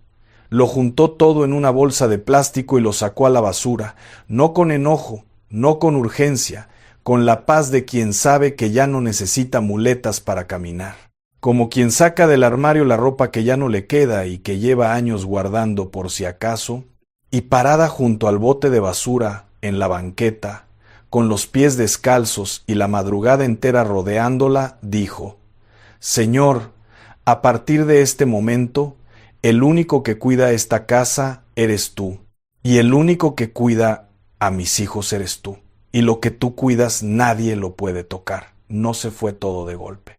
lo juntó todo en una bolsa de plástico y lo sacó a la basura, no con enojo, no con urgencia, con la paz de quien sabe que ya no necesita muletas para caminar. Como quien saca del armario la ropa que ya no le queda y que lleva años guardando por si acaso, y parada junto al bote de basura en la banqueta, con los pies descalzos y la madrugada entera rodeándola, dijo, Señor, a partir de este momento, el único que cuida esta casa eres tú, y el único que cuida a mis hijos eres tú, y lo que tú cuidas nadie lo puede tocar, no se fue todo de golpe.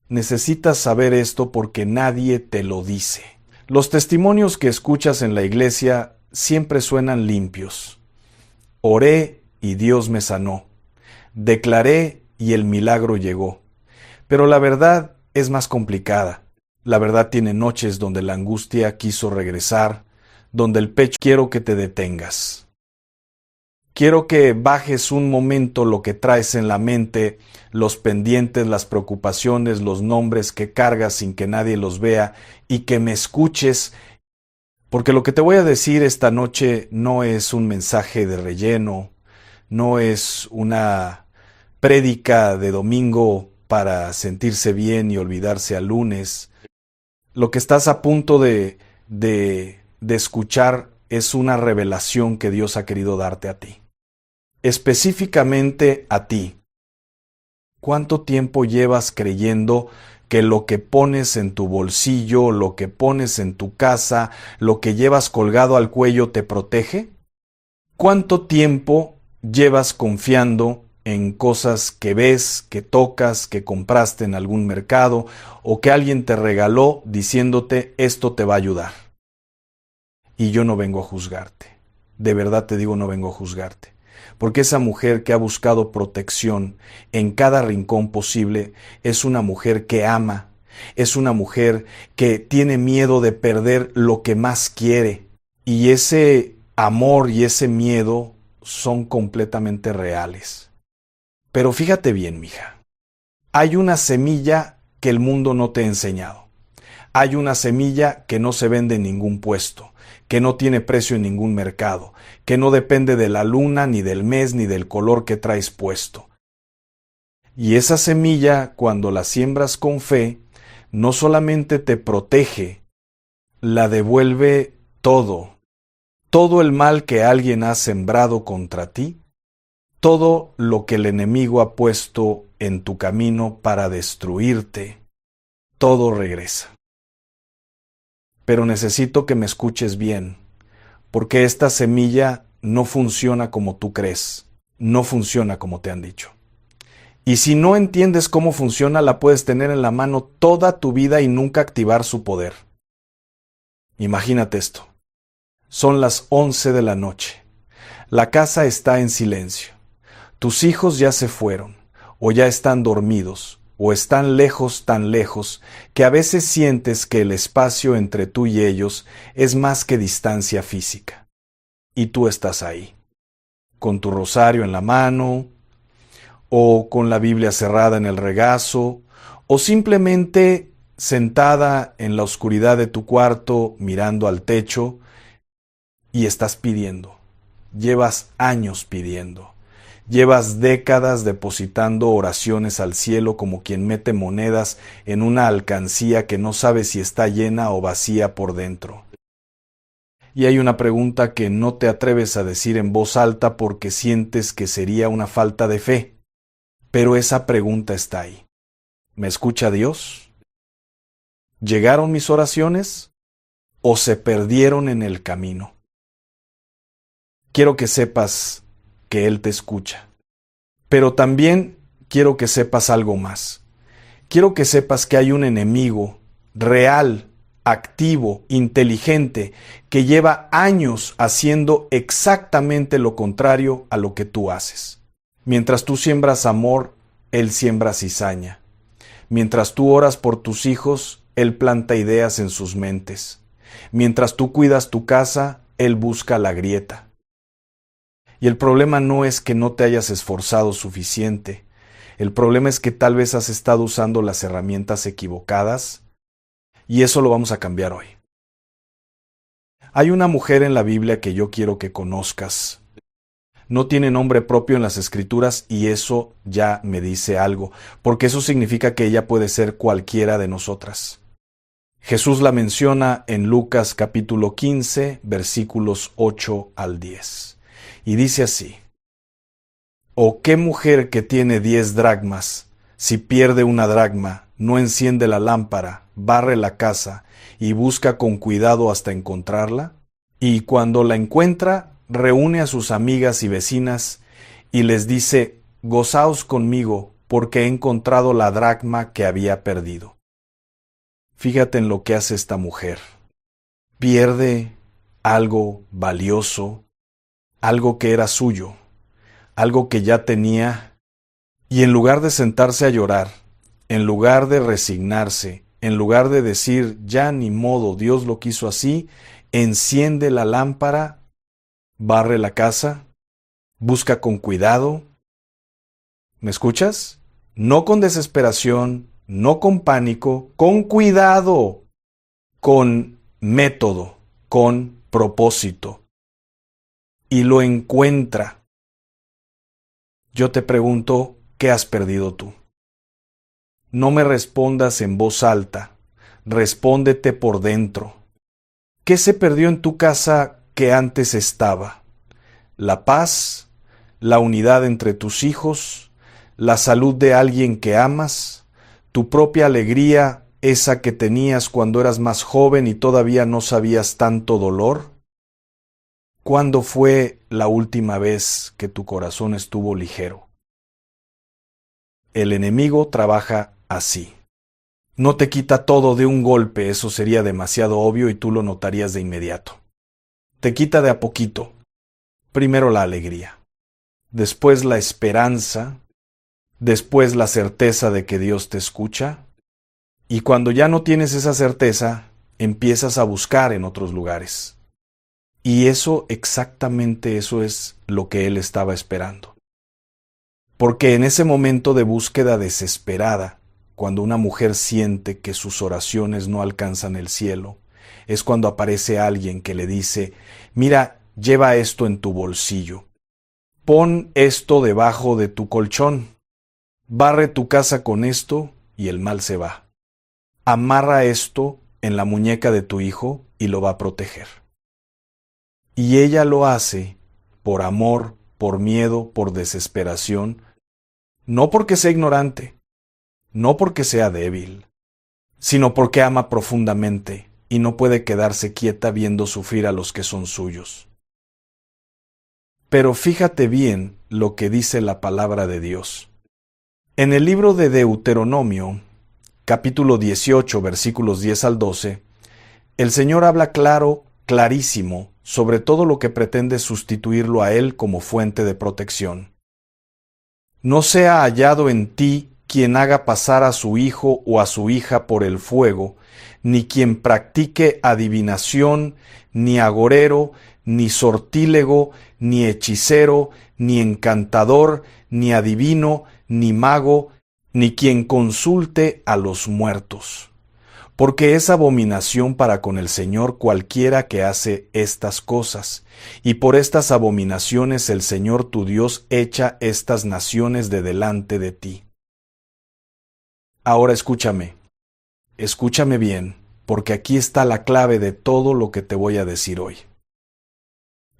Necesitas saber esto porque nadie te lo dice. Los testimonios que escuchas en la iglesia siempre suenan limpios. Oré y Dios me sanó. Declaré y el milagro llegó. Pero la verdad es más complicada. La verdad tiene noches donde la angustia quiso regresar, donde el pecho. Quiero que te detengas. Quiero que bajes un momento lo que traes en la mente, los pendientes, las preocupaciones, los nombres que cargas sin que nadie los vea, y que me escuches, porque lo que te voy a decir esta noche no es un mensaje de relleno, no es una prédica de domingo para sentirse bien y olvidarse al lunes. Lo que estás a punto de escuchar es una revelación que Dios ha querido darte a ti. Específicamente a ti. ¿Cuánto tiempo llevas creyendo que lo que pones en tu bolsillo, lo que pones en tu casa, lo que llevas colgado al cuello te protege? ¿Cuánto tiempo llevas confiando en cosas que ves, que tocas, que compraste en algún mercado o que alguien te regaló diciéndote esto te va a ayudar? Y yo no vengo a juzgarte. De verdad te digo, no vengo a juzgarte. Porque esa mujer que ha buscado protección en cada rincón posible es una mujer que ama, es una mujer que tiene miedo de perder lo que más quiere. Y ese amor y ese miedo son completamente reales. Pero fíjate bien, mija, hay una semilla que el mundo no te ha enseñado. Hay una semilla que no se vende en ningún puesto, que no tiene precio en ningún mercado, que no depende de la luna, ni del mes, ni del color que traes puesto. Y esa semilla, cuando la siembras con fe, no solamente te protege, la devuelve todo. Todo el mal que alguien ha sembrado contra ti, todo lo que el enemigo ha puesto en tu camino para destruirte, todo regresa. Pero necesito que me escuches bien, porque esta semilla no funciona como tú crees, no funciona como te han dicho. Y si no entiendes cómo funciona, la puedes tener en la mano toda tu vida y nunca activar su poder. Imagínate esto. Son las 11 de la noche. La casa está en silencio. Tus hijos ya se fueron, o ya están dormidos, o están lejos, tan lejos, que a veces sientes que el espacio entre tú y ellos es más que distancia física. Y tú estás ahí, con tu rosario en la mano, o con la Biblia cerrada en el regazo, o simplemente sentada en la oscuridad de tu cuarto mirando al techo, y estás pidiendo. Llevas años pidiendo. Llevas décadas depositando oraciones al cielo como quien mete monedas en una alcancía que no sabe si está llena o vacía por dentro. Y hay una pregunta que no te atreves a decir en voz alta porque sientes que sería una falta de fe. Pero esa pregunta está ahí. ¿Me escucha Dios? ¿Llegaron mis oraciones o se perdieron en el camino? Quiero que sepas que Él te escucha. Pero también quiero que sepas algo más. Quiero que sepas que hay un enemigo real, activo, inteligente, que lleva años haciendo exactamente lo contrario a lo que tú haces. Mientras tú siembras amor, Él siembra cizaña. Mientras tú oras por tus hijos, Él planta ideas en sus mentes. Mientras tú cuidas tu casa, Él busca la grieta. Y el problema no es que no te hayas esforzado suficiente. El problema es que tal vez has estado usando las herramientas equivocadas, y eso lo vamos a cambiar hoy. Hay una mujer en la Biblia que yo quiero que conozcas. No tiene nombre propio en las Escrituras y eso ya me dice algo, porque eso significa que ella puede ser cualquiera de nosotras. Jesús la menciona en Lucas capítulo 15, versículos 8 al 10. Y dice así: ¿O qué mujer que tiene 10 dracmas, si pierde una dracma, no enciende la lámpara, barre la casa y busca con cuidado hasta encontrarla? Y cuando la encuentra, reúne a sus amigas y vecinas y les dice: gozaos conmigo, porque he encontrado la dracma que había perdido. Fíjate en lo que hace esta mujer. Pierde algo valioso, algo que era suyo, algo que ya tenía, y en lugar de sentarse a llorar, en lugar de resignarse, en lugar de decir, ya ni modo, Dios lo quiso así, enciende la lámpara, barre la casa, busca con cuidado. ¿Me escuchas? No con desesperación, no con pánico, con cuidado, con método, con propósito. Y lo encuentra. Yo te pregunto, ¿qué has perdido tú? No me respondas en voz alta, respóndete por dentro. ¿Qué se perdió en tu casa que antes estaba? ¿La paz? ¿La unidad entre tus hijos? ¿La salud de alguien que amas? ¿Tu propia alegría, esa que tenías cuando eras más joven y todavía no sabías tanto dolor? ¿Cuándo fue la última vez que tu corazón estuvo ligero? El enemigo trabaja así. No te quita todo de un golpe, eso sería demasiado obvio y tú lo notarías de inmediato. Te quita de a poquito. Primero la alegría, después la esperanza, después la certeza de que Dios te escucha, y cuando ya no tienes esa certeza, empiezas a buscar en otros lugares. Y exactamente eso es lo que él estaba esperando. Porque en ese momento de búsqueda desesperada, cuando una mujer siente que sus oraciones no alcanzan el cielo, es cuando aparece alguien que le dice, mira, lleva esto en tu bolsillo, pon esto debajo de tu colchón, barre tu casa con esto y el mal se va. Amarra esto en la muñeca de tu hijo y lo va a proteger. Y ella lo hace por amor, por miedo, por desesperación, no porque sea ignorante, no porque sea débil, sino porque ama profundamente y no puede quedarse quieta viendo sufrir a los que son suyos. Pero fíjate bien lo que dice la palabra de Dios. En el libro de Deuteronomio, capítulo 18, versículos 10 al 12, el Señor habla clarísimo, sobre todo lo que pretende sustituirlo a Él como fuente de protección. No sea hallado en ti quien haga pasar a su hijo o a su hija por el fuego, ni quien practique adivinación, ni agorero, ni sortílego, ni hechicero, ni encantador, ni adivino, ni mago, ni quien consulte a los muertos. Porque es abominación para con el Señor cualquiera que hace estas cosas, y por estas abominaciones el Señor tu Dios echa estas naciones de delante de ti. Ahora escúchame bien, porque aquí está la clave de todo lo que te voy a decir hoy.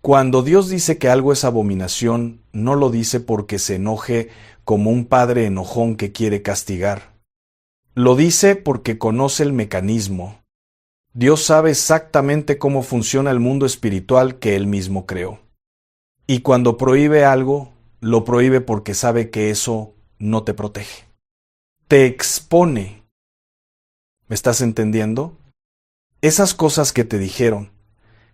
Cuando Dios dice que algo es abominación, no lo dice porque se enoje como un padre enojón que quiere castigar. Lo dice porque conoce el mecanismo. Dios sabe exactamente cómo funciona el mundo espiritual que Él mismo creó. Y cuando prohíbe algo, lo prohíbe porque sabe que eso no te protege. Te expone. ¿Me estás entendiendo? Esas cosas que te dijeron,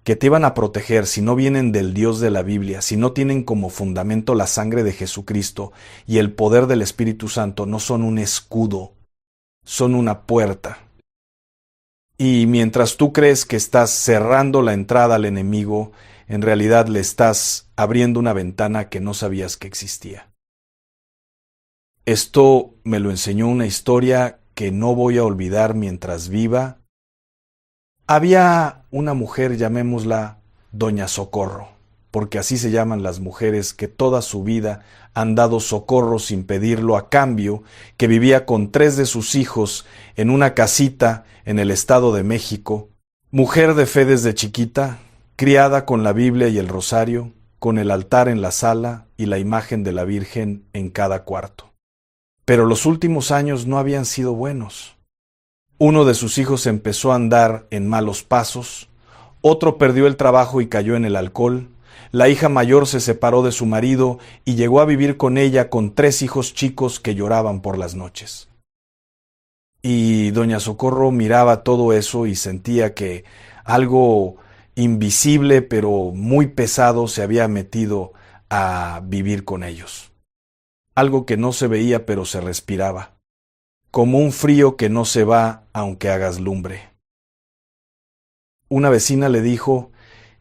que te iban a proteger si no vienen del Dios de la Biblia, si no tienen como fundamento la sangre de Jesucristo y el poder del Espíritu Santo, no son un escudo, son una puerta. Y mientras tú crees que estás cerrando la entrada al enemigo, en realidad le estás abriendo una ventana que no sabías que existía. Esto me lo enseñó una historia que no voy a olvidar mientras viva. Había una mujer, llamémosla Doña Socorro, porque así se llaman las mujeres que toda su vida han dado socorro sin pedirlo a cambio, que vivía con 3 de sus hijos en una casita en el Estado de México, mujer de fe desde chiquita, criada con la Biblia y el rosario, con el altar en la sala y la imagen de la Virgen en cada cuarto. Pero los últimos años no habían sido buenos. Uno de sus hijos empezó a andar en malos pasos, otro perdió el trabajo y cayó en el alcohol, la hija mayor se separó de su marido y llegó a vivir con ella con 3 hijos chicos que lloraban por las noches. Y doña Socorro miraba todo eso y sentía que algo invisible pero muy pesado se había metido a vivir con ellos. Algo que no se veía pero se respiraba. como un frío que no se va aunque hagas lumbre. Una vecina le dijo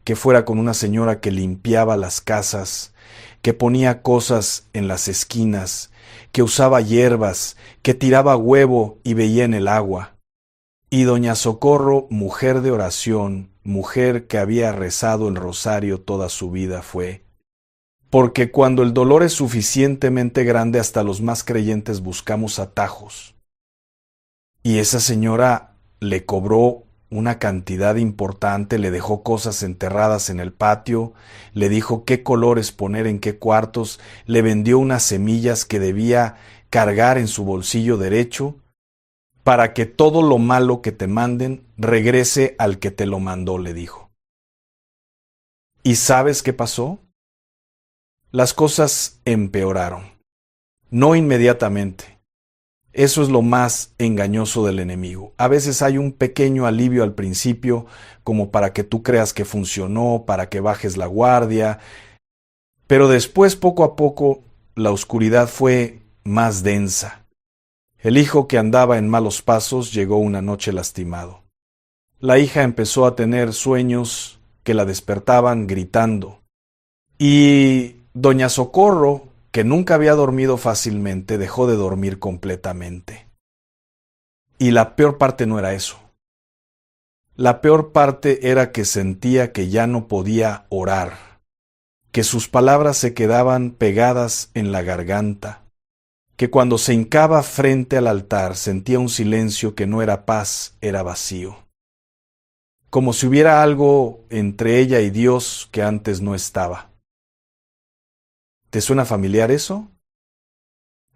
que fuera con una señora que limpiaba las casas, que ponía cosas en las esquinas, que usaba hierbas, que tiraba huevo y veía en el agua. Y doña Socorro, mujer de oración, mujer que había rezado el rosario toda su vida, fue: porque cuando el dolor es suficientemente grande, hasta los más creyentes buscamos atajos. Y esa señora le cobró una cantidad importante, le dejó cosas enterradas en el patio, le dijo qué colores poner en qué cuartos, le vendió unas semillas que debía cargar en su bolsillo derecho, para que todo lo malo que te manden regrese al que te lo mandó, le dijo. ¿Y sabes qué pasó? Las cosas empeoraron. No inmediatamente. Eso es lo más engañoso del enemigo. A veces hay un pequeño alivio al principio, como para que tú creas que funcionó, para que bajes la guardia, pero después, poco a poco, la oscuridad fue más densa. El hijo que andaba en malos pasos llegó una noche lastimado. La hija empezó a tener sueños que la despertaban gritando. Y doña Socorro, que nunca había dormido fácilmente, dejó de dormir completamente. Y la peor parte no era eso. La peor parte era que sentía que ya no podía orar, que sus palabras se quedaban pegadas en la garganta, que cuando se hincaba frente al altar sentía un silencio que no era paz, era vacío. Como si hubiera algo entre ella y Dios que antes no estaba. ¿Te suena familiar eso?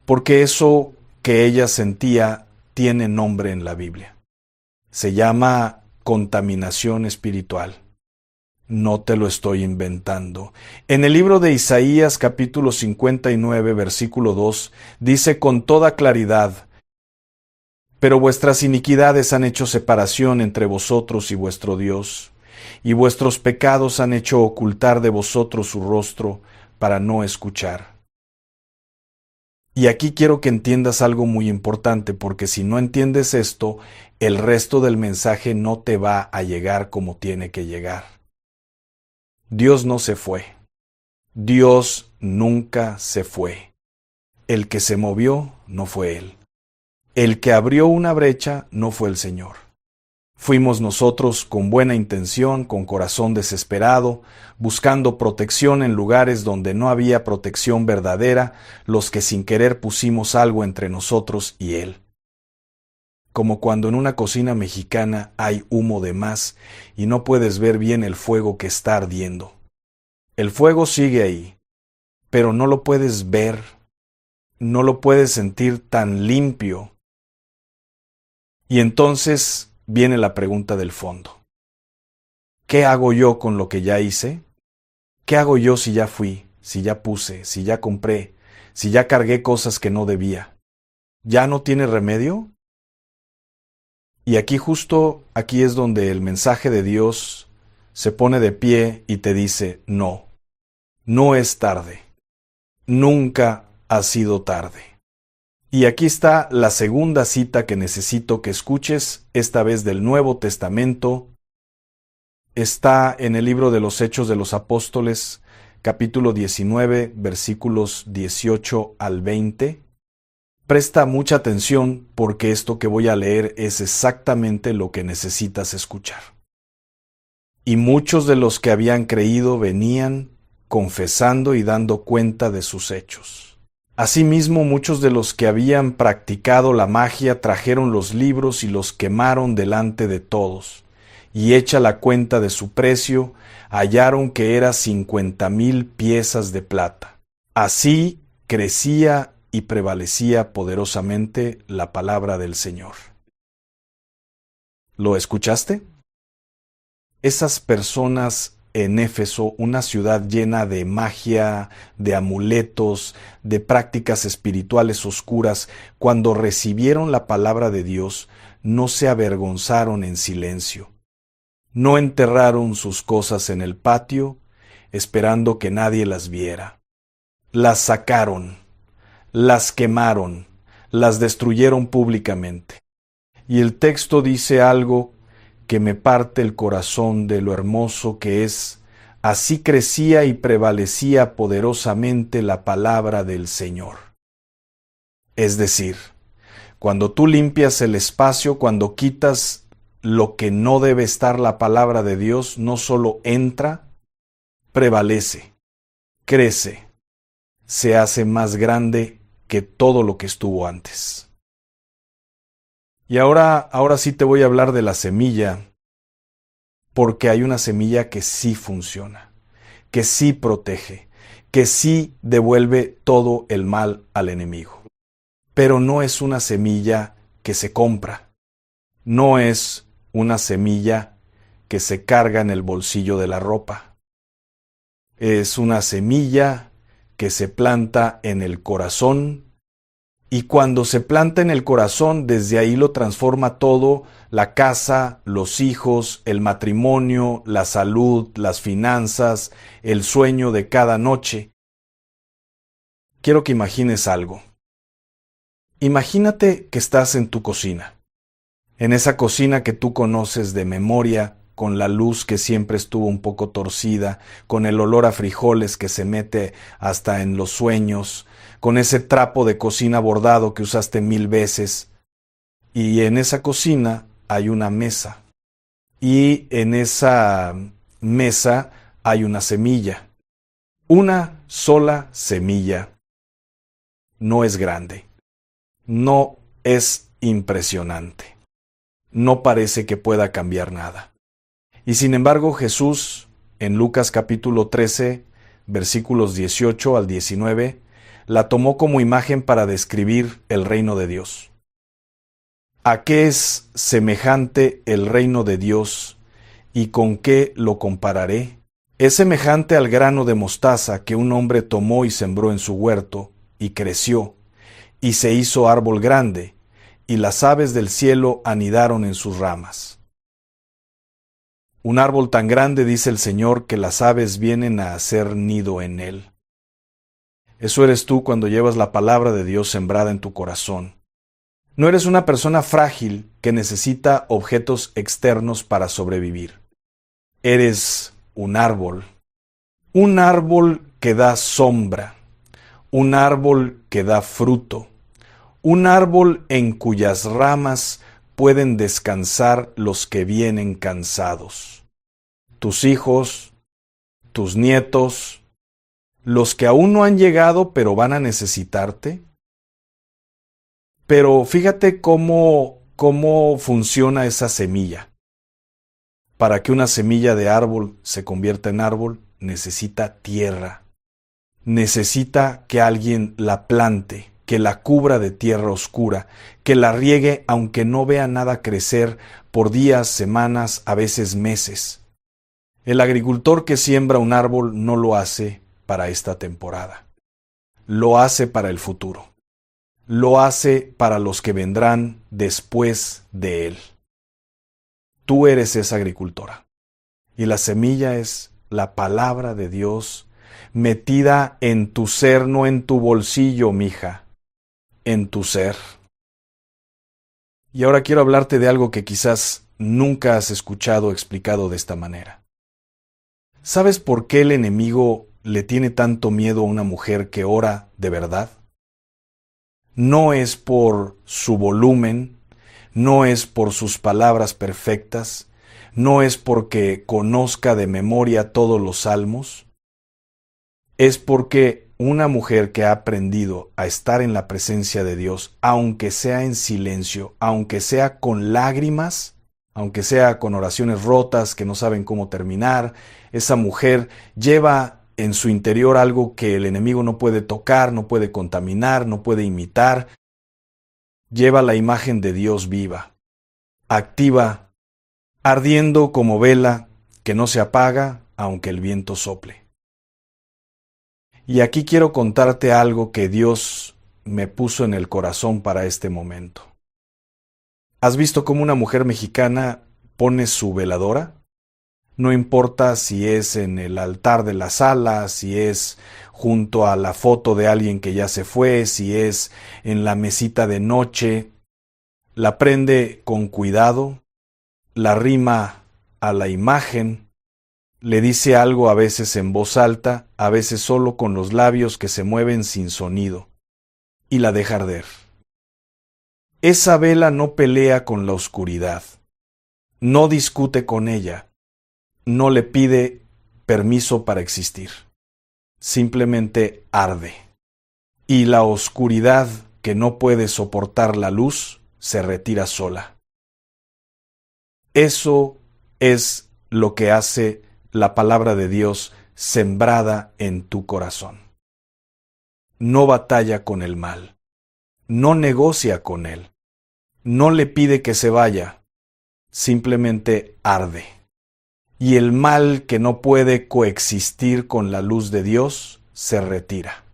Porque eso que ella sentía tiene nombre en la Biblia. Se llama contaminación espiritual. No te lo estoy inventando. En el libro de Isaías, capítulo 59, versículo 2, dice con toda claridad: pero vuestras iniquidades han hecho separación entre vosotros y vuestro Dios, y vuestros pecados han hecho ocultar de vosotros su rostro para no escuchar. Y aquí quiero que entiendas algo muy importante, porque si no entiendes esto, el resto del mensaje no te va a llegar como tiene que llegar. Dios no se fue. Dios nunca se fue. El que se movió no fue Él. El que abrió una brecha no fue el Señor. Fuimos nosotros con buena intención, con corazón desesperado, buscando protección en lugares donde no había protección verdadera, los que sin querer pusimos algo entre nosotros y Él. Como cuando en una cocina mexicana hay humo de más y no puedes ver bien el fuego que está ardiendo. El fuego sigue ahí, pero no lo puedes ver, no lo puedes sentir tan limpio. Y entonces viene la pregunta del fondo. ¿Qué hago yo con lo que ya hice? ¿Qué hago yo si ya fui, si ya puse, si ya compré, si ya cargué cosas que no debía? ¿Ya no tiene remedio? Y justo aquí es donde el mensaje de Dios se pone de pie y te dice: no, no es tarde, nunca ha sido tarde. Y aquí está la segunda cita que necesito que escuches, esta vez del Nuevo Testamento. Está en el libro de los Hechos de los Apóstoles, capítulo 19, versículos 18 al 20. Presta mucha atención porque esto que voy a leer es exactamente lo que necesitas escuchar. Y muchos de los que habían creído venían confesando y dando cuenta de sus hechos. Asimismo, muchos de los que habían practicado la magia trajeron los libros y los quemaron delante de todos, y hecha la cuenta de su precio, hallaron que era 50,000 piezas de plata. Así crecía y prevalecía poderosamente la palabra del Señor. ¿Lo escuchaste? Esas personas en Éfeso, una ciudad llena de magia, de amuletos, de prácticas espirituales oscuras, cuando recibieron la palabra de Dios, no se avergonzaron en silencio. No enterraron sus cosas en el patio, esperando que nadie las viera. Las sacaron, las quemaron, las destruyeron públicamente. Y el texto dice algo que me parte el corazón de lo hermoso que es: así crecía y prevalecía poderosamente la palabra del Señor. Es decir, cuando tú limpias el espacio, cuando quitas lo que no debe estar, la palabra de Dios no solo entra, prevalece, crece, se hace más grande que todo lo que estuvo antes. Y ahora sí te voy a hablar de la semilla, porque hay una semilla que sí funciona, que sí protege, que sí devuelve todo el mal al enemigo. Pero no es una semilla que se compra, no es una semilla que se carga en el bolsillo de la ropa. Es una semilla que se planta en el corazón, y cuando se planta en el corazón, desde ahí lo transforma todo: la casa, los hijos, el matrimonio, la salud, las finanzas, el sueño de cada noche. Quiero que imagines algo. Imagínate que estás en tu cocina, en esa cocina que tú conoces de memoria, con la luz que siempre estuvo un poco torcida, con el olor a frijoles que se mete hasta en los sueños, con ese trapo de cocina bordado que usaste 1000 veces. Y en esa cocina hay una mesa. Y en esa mesa hay una semilla. Una sola semilla. No es grande. No es impresionante. No parece que pueda cambiar nada. Y sin embargo, Jesús, en Lucas capítulo 13, versículos 18 al 19, la tomó como imagen para describir el reino de Dios. ¿A qué es semejante el reino de Dios y con qué lo compararé? Es semejante al grano de mostaza que un hombre tomó y sembró en su huerto, y creció, y se hizo árbol grande, y las aves del cielo anidaron en sus ramas. Un árbol tan grande, dice el Señor, que las aves vienen a hacer nido en él. Eso eres tú cuando llevas la palabra de Dios sembrada en tu corazón. No eres una persona frágil que necesita objetos externos para sobrevivir. Eres un árbol que da sombra, un árbol que da fruto, un árbol en cuyas ramas pueden descansar los que vienen cansados. Tus hijos, tus nietos, los que aún no han llegado pero van a necesitarte. Pero fíjate cómo funciona esa semilla. Para que una semilla de árbol se convierta en árbol, necesita tierra. Necesita que alguien la plante, que la cubra de tierra oscura, que la riegue aunque no vea nada crecer por días, semanas, a veces meses. El agricultor que siembra un árbol no lo hace para esta temporada. Lo hace para el futuro. Lo hace para los que vendrán después de él. Tú eres esa agricultora. Y la semilla es la palabra de Dios metida en tu ser, no en tu bolsillo, mija, en tu ser. Y ahora quiero hablarte de algo que quizás nunca has escuchado explicado de esta manera. ¿Sabes por qué el enemigo le tiene tanto miedo a una mujer que ora de verdad? No es por su volumen, no es por sus palabras perfectas, no es porque conozca de memoria todos los salmos, es porque una mujer que ha aprendido a estar en la presencia de Dios, aunque sea en silencio, aunque sea con lágrimas, aunque sea con oraciones rotas que no saben cómo terminar, esa mujer lleva en su interior algo que el enemigo no puede tocar, no puede contaminar, no puede imitar. Lleva la imagen de Dios viva, activa, ardiendo como vela que no se apaga aunque el viento sople. Y aquí quiero contarte algo que Dios me puso en el corazón para este momento. ¿Has visto cómo una mujer mexicana pone su veladora? No importa si es en el altar de la sala, si es junto a la foto de alguien que ya se fue, si es en la mesita de noche. La prende con cuidado, la rima a la imagen, le dice algo a veces en voz alta, a veces solo con los labios que se mueven sin sonido, y la deja arder. Esa vela no pelea con la oscuridad, no discute con ella, no le pide permiso para existir, simplemente arde. Y la oscuridad que no puede soportar la luz se retira sola. Eso es lo que hace la palabra de Dios sembrada en tu corazón. No batalla con el mal, no negocia con él, no le pide que se vaya, simplemente arde. Y el mal que no puede coexistir con la luz de Dios se retira.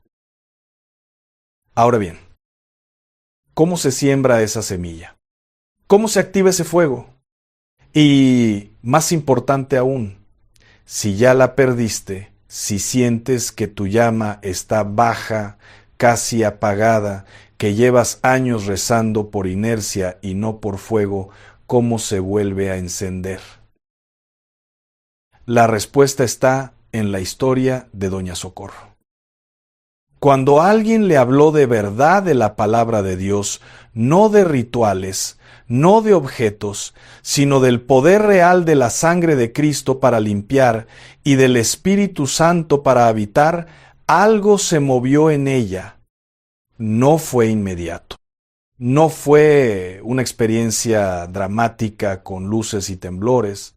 Ahora bien, ¿cómo se siembra esa semilla? ¿Cómo se activa ese fuego? Y más importante aún, si ya la perdiste, si sientes que tu llama está baja, casi apagada, que llevas años rezando por inercia y no por fuego, ¿cómo se vuelve a encender? La respuesta está en la historia de Doña Socorro. Cuando alguien le habló de verdad de la palabra de Dios, no de rituales, no de objetos, sino del poder real de la sangre de Cristo para limpiar y del Espíritu Santo para habitar, algo se movió en ella. No fue inmediato. No fue una experiencia dramática con luces y temblores.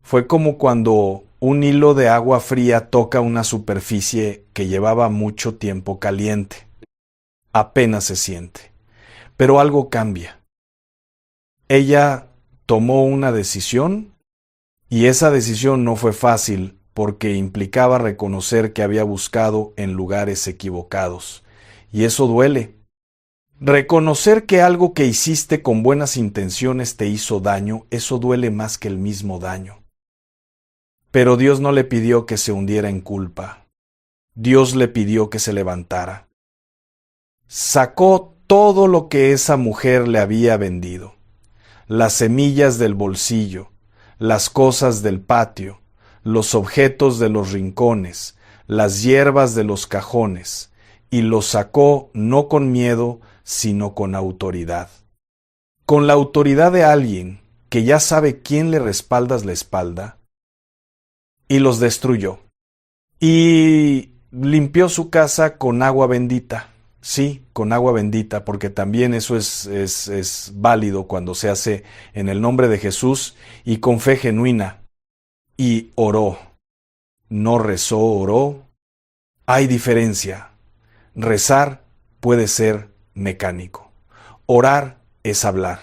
Fue como cuando un hilo de agua fría toca una superficie que llevaba mucho tiempo caliente. Apenas se siente. Pero algo cambia. Ella tomó una decisión y esa decisión no fue fácil porque implicaba reconocer que había buscado en lugares equivocados. Y eso duele. Reconocer que algo que hiciste con buenas intenciones te hizo daño, eso duele más que el mismo daño. Pero Dios no le pidió que se hundiera en culpa. Dios le pidió que se levantara. Sacó todo lo que esa mujer le había vendido. Las semillas del bolsillo, las cosas del patio, los objetos de los rincones, las hierbas de los cajones, y los sacó no con miedo, sino con autoridad. Con la autoridad de alguien que ya sabe quién le respaldas la espalda, y los destruyó. Y limpió su casa con agua bendita. Sí, con agua bendita, porque también eso es válido cuando se hace en el nombre de Jesús y con fe genuina. Y oró. No rezó, oró. Hay diferencia. Rezar puede ser mecánico. Orar es hablar.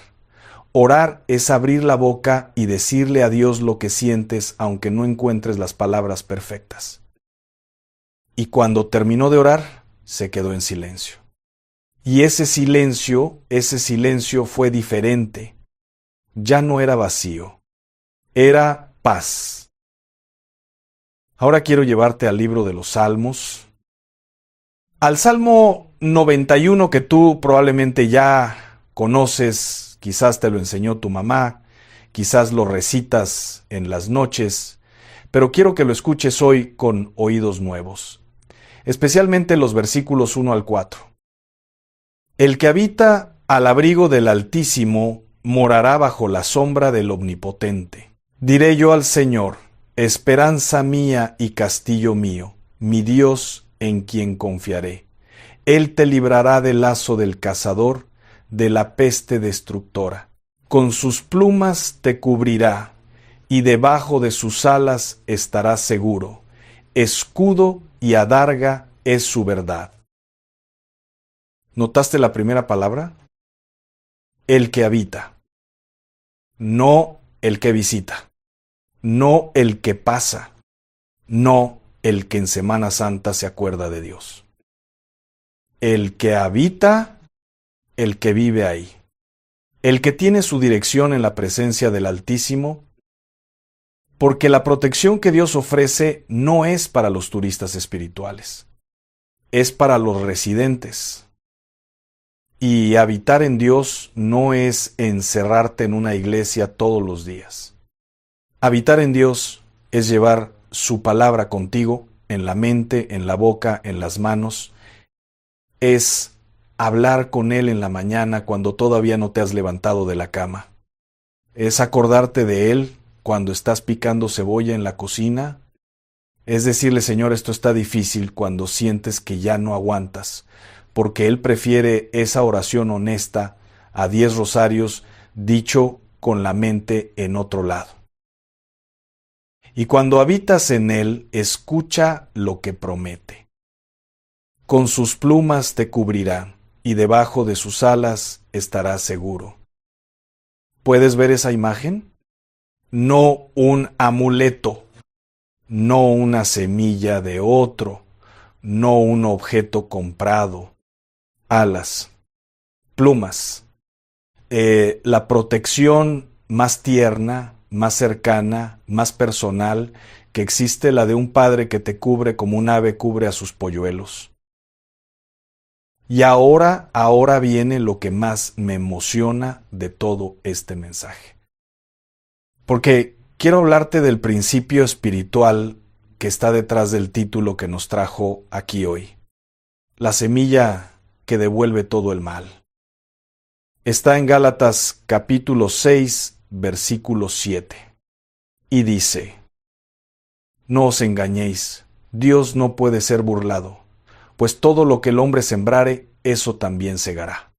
Orar es abrir la boca y decirle a Dios lo que sientes aunque no encuentres las palabras perfectas. Y cuando terminó de orar, se quedó en silencio. Y ese silencio fue diferente. Ya no era vacío, era paz. Ahora quiero llevarte al libro de los Salmos. Al Salmo 91 que tú probablemente ya conoces, quizás te lo enseñó tu mamá, quizás lo recitas en las noches, pero quiero que lo escuches hoy con oídos nuevos. Especialmente los versículos 1 al 4. El que habita al abrigo del Altísimo morará bajo la sombra del Omnipotente. Diré yo al Señor, esperanza mía y castillo mío, mi Dios en quien confiaré. Él te librará del lazo del cazador, de la peste destructora. Con sus plumas te cubrirá, y debajo de sus alas estarás seguro. Escudo y adarga es su verdad. ¿Notaste la primera palabra? El que habita. No el que visita. No el que pasa. No el que en Semana Santa se acuerda de Dios. El que habita, el que vive ahí. El que tiene su dirección en la presencia del Altísimo, Porque la protección que Dios ofrece no es para los turistas espirituales, es para los residentes. Y habitar en Dios no es encerrarte en una iglesia todos los días. Habitar en Dios es llevar su palabra contigo, en la mente, en la boca, en las manos. Es hablar con Él en la mañana cuando todavía no te has levantado de la cama. Es acordarte de Él cuando estás picando cebolla en la cocina. Es decirle, Señor, esto está difícil, cuando sientes que ya no aguantas, porque Él prefiere esa oración honesta a 10 rosarios dicho con la mente en otro lado. Y cuando habitas en Él, escucha lo que promete. Con sus plumas te cubrirá, y debajo de sus alas estarás seguro. ¿Puedes ver esa imagen? No un amuleto, no una semilla de otro, no un objeto comprado. Alas, plumas, la protección más tierna, más cercana, más personal que existe, la de un padre que te cubre como un ave cubre a sus polluelos. Y ahora viene lo que más me emociona de todo este mensaje. Porque quiero hablarte del principio espiritual que está detrás del título que nos trajo aquí hoy. La semilla que devuelve todo el mal. Está en Gálatas capítulo 6, versículo 7. Y dice: No os engañéis, Dios no puede ser burlado, pues todo lo que el hombre sembrare, eso también segará.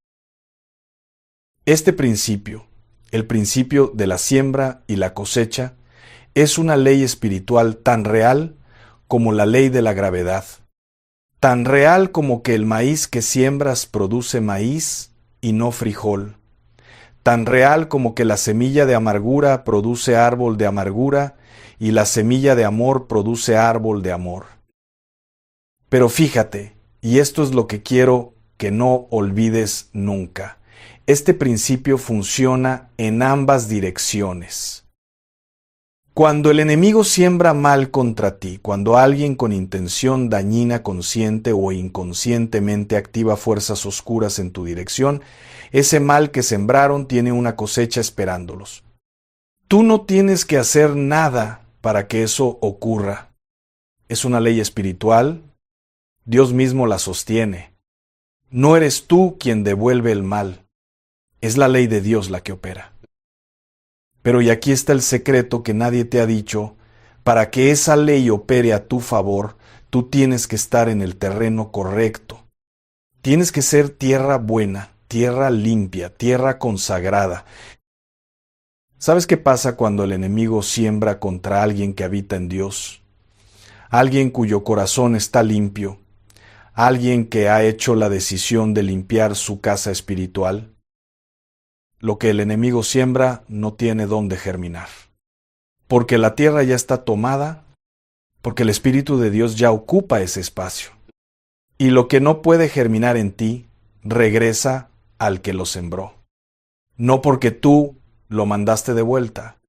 Este principio, el principio de la siembra y la cosecha, es una ley espiritual tan real como la ley de la gravedad, tan real como que el maíz que siembras produce maíz y no frijol, tan real como que la semilla de amargura produce árbol de amargura y la semilla de amor produce árbol de amor. Pero fíjate, y esto es lo que quiero que no olvides nunca, este principio funciona en ambas direcciones. Cuando el enemigo siembra mal contra ti, cuando alguien con intención dañina consciente o inconscientemente activa fuerzas oscuras en tu dirección, ese mal que sembraron tiene una cosecha esperándolos. Tú no tienes que hacer nada para que eso ocurra. Es una ley espiritual. Dios mismo la sostiene. No eres tú quien devuelve el mal. Es la ley de Dios la que opera. Pero y aquí está el secreto que nadie te ha dicho: para que esa ley opere a tu favor, tú tienes que estar en el terreno correcto. Tienes que ser tierra buena, tierra limpia, tierra consagrada. ¿Sabes qué pasa cuando el enemigo siembra contra alguien que habita en Dios? Alguien cuyo corazón está limpio, alguien que ha hecho la decisión de limpiar su casa espiritual. Lo que el enemigo siembra no tiene dónde germinar, porque la tierra ya está tomada, porque el Espíritu de Dios ya ocupa ese espacio. Y lo que no puede germinar en ti, regresa al que lo sembró. No porque tú lo mandaste de vuelta,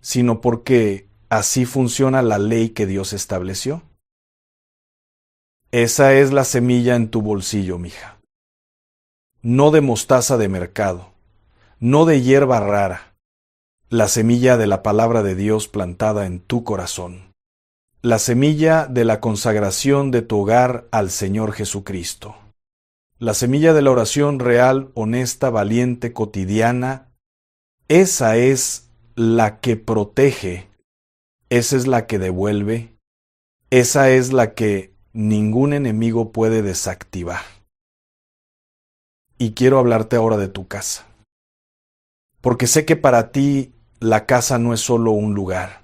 sino porque así funciona la ley que Dios estableció. Esa es la semilla en tu bolsillo, mija. No de mostaza de mercado, no de hierba rara, la semilla de la palabra de Dios plantada en tu corazón, la semilla de la consagración de tu hogar al Señor Jesucristo, la semilla de la oración real, honesta, valiente, cotidiana. Esa es la que protege, esa es la que devuelve, esa es la que ningún enemigo puede desactivar. Y quiero hablarte ahora de tu casa. Porque sé que para ti la casa no es solo un lugar,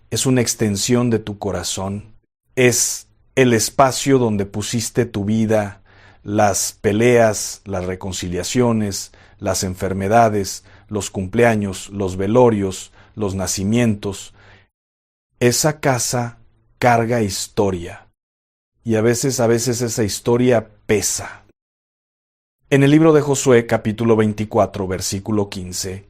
es una extensión de tu corazón, es el espacio donde pusiste tu vida, las peleas, las reconciliaciones, las enfermedades, los cumpleaños, los velorios, los nacimientos. Esa casa carga historia, y a veces esa historia pesa. En el libro de Josué, capítulo 24, versículo 15,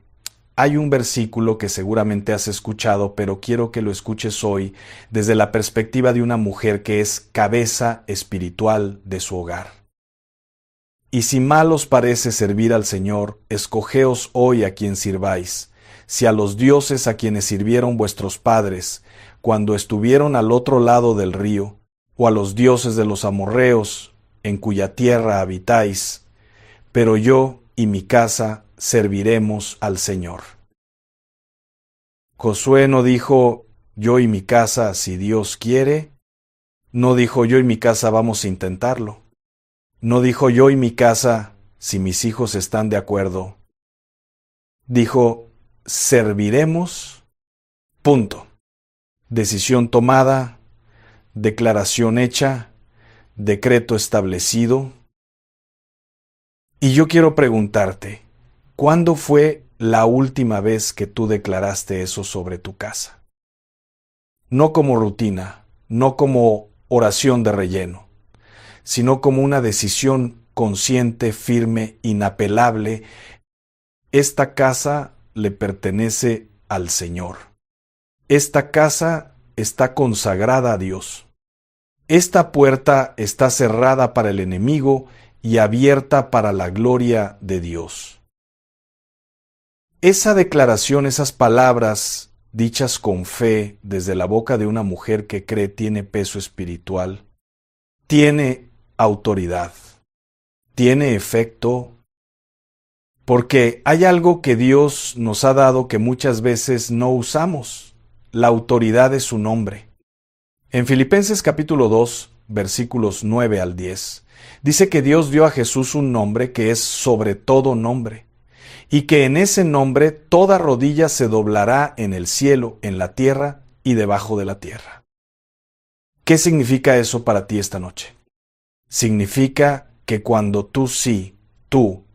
hay un versículo que seguramente has escuchado, pero quiero que lo escuches hoy desde la perspectiva de una mujer que es cabeza espiritual de su hogar. Y si mal os parece servir al Señor, escogeos hoy a quien sirváis, si a los dioses a quienes sirvieron vuestros padres, cuando estuvieron al otro lado del río, o a los dioses de los amorreos, en cuya tierra habitáis, pero yo y mi casa serviremos al Señor. Josué no dijo, yo y mi casa, si Dios quiere. No dijo, yo y mi casa vamos a intentarlo. No dijo, yo y mi casa, si mis hijos están de acuerdo. Dijo, serviremos, punto. Decisión tomada, declaración hecha, decreto establecido. Y yo quiero preguntarte, ¿cuándo fue la última vez que tú declaraste eso sobre tu casa? No como rutina, no como oración de relleno, sino como una decisión consciente, firme, inapelable. Esta casa le pertenece al Señor. Esta casa está consagrada a Dios. Esta puerta está cerrada para el enemigo y abierta para la gloria de Dios. Esa declaración, esas palabras dichas con fe desde la boca de una mujer que cree tiene peso espiritual, tiene autoridad, tiene efecto, porque hay algo que Dios nos ha dado que muchas veces no usamos, la autoridad de su nombre. En Filipenses capítulo 2, versículos 9 al 10, dice que Dios dio a Jesús un nombre que es sobre todo nombre, y que en ese nombre toda rodilla se doblará en el cielo, en la tierra y debajo de la tierra. ¿Qué significa eso para ti esta noche? Significa que cuando tú,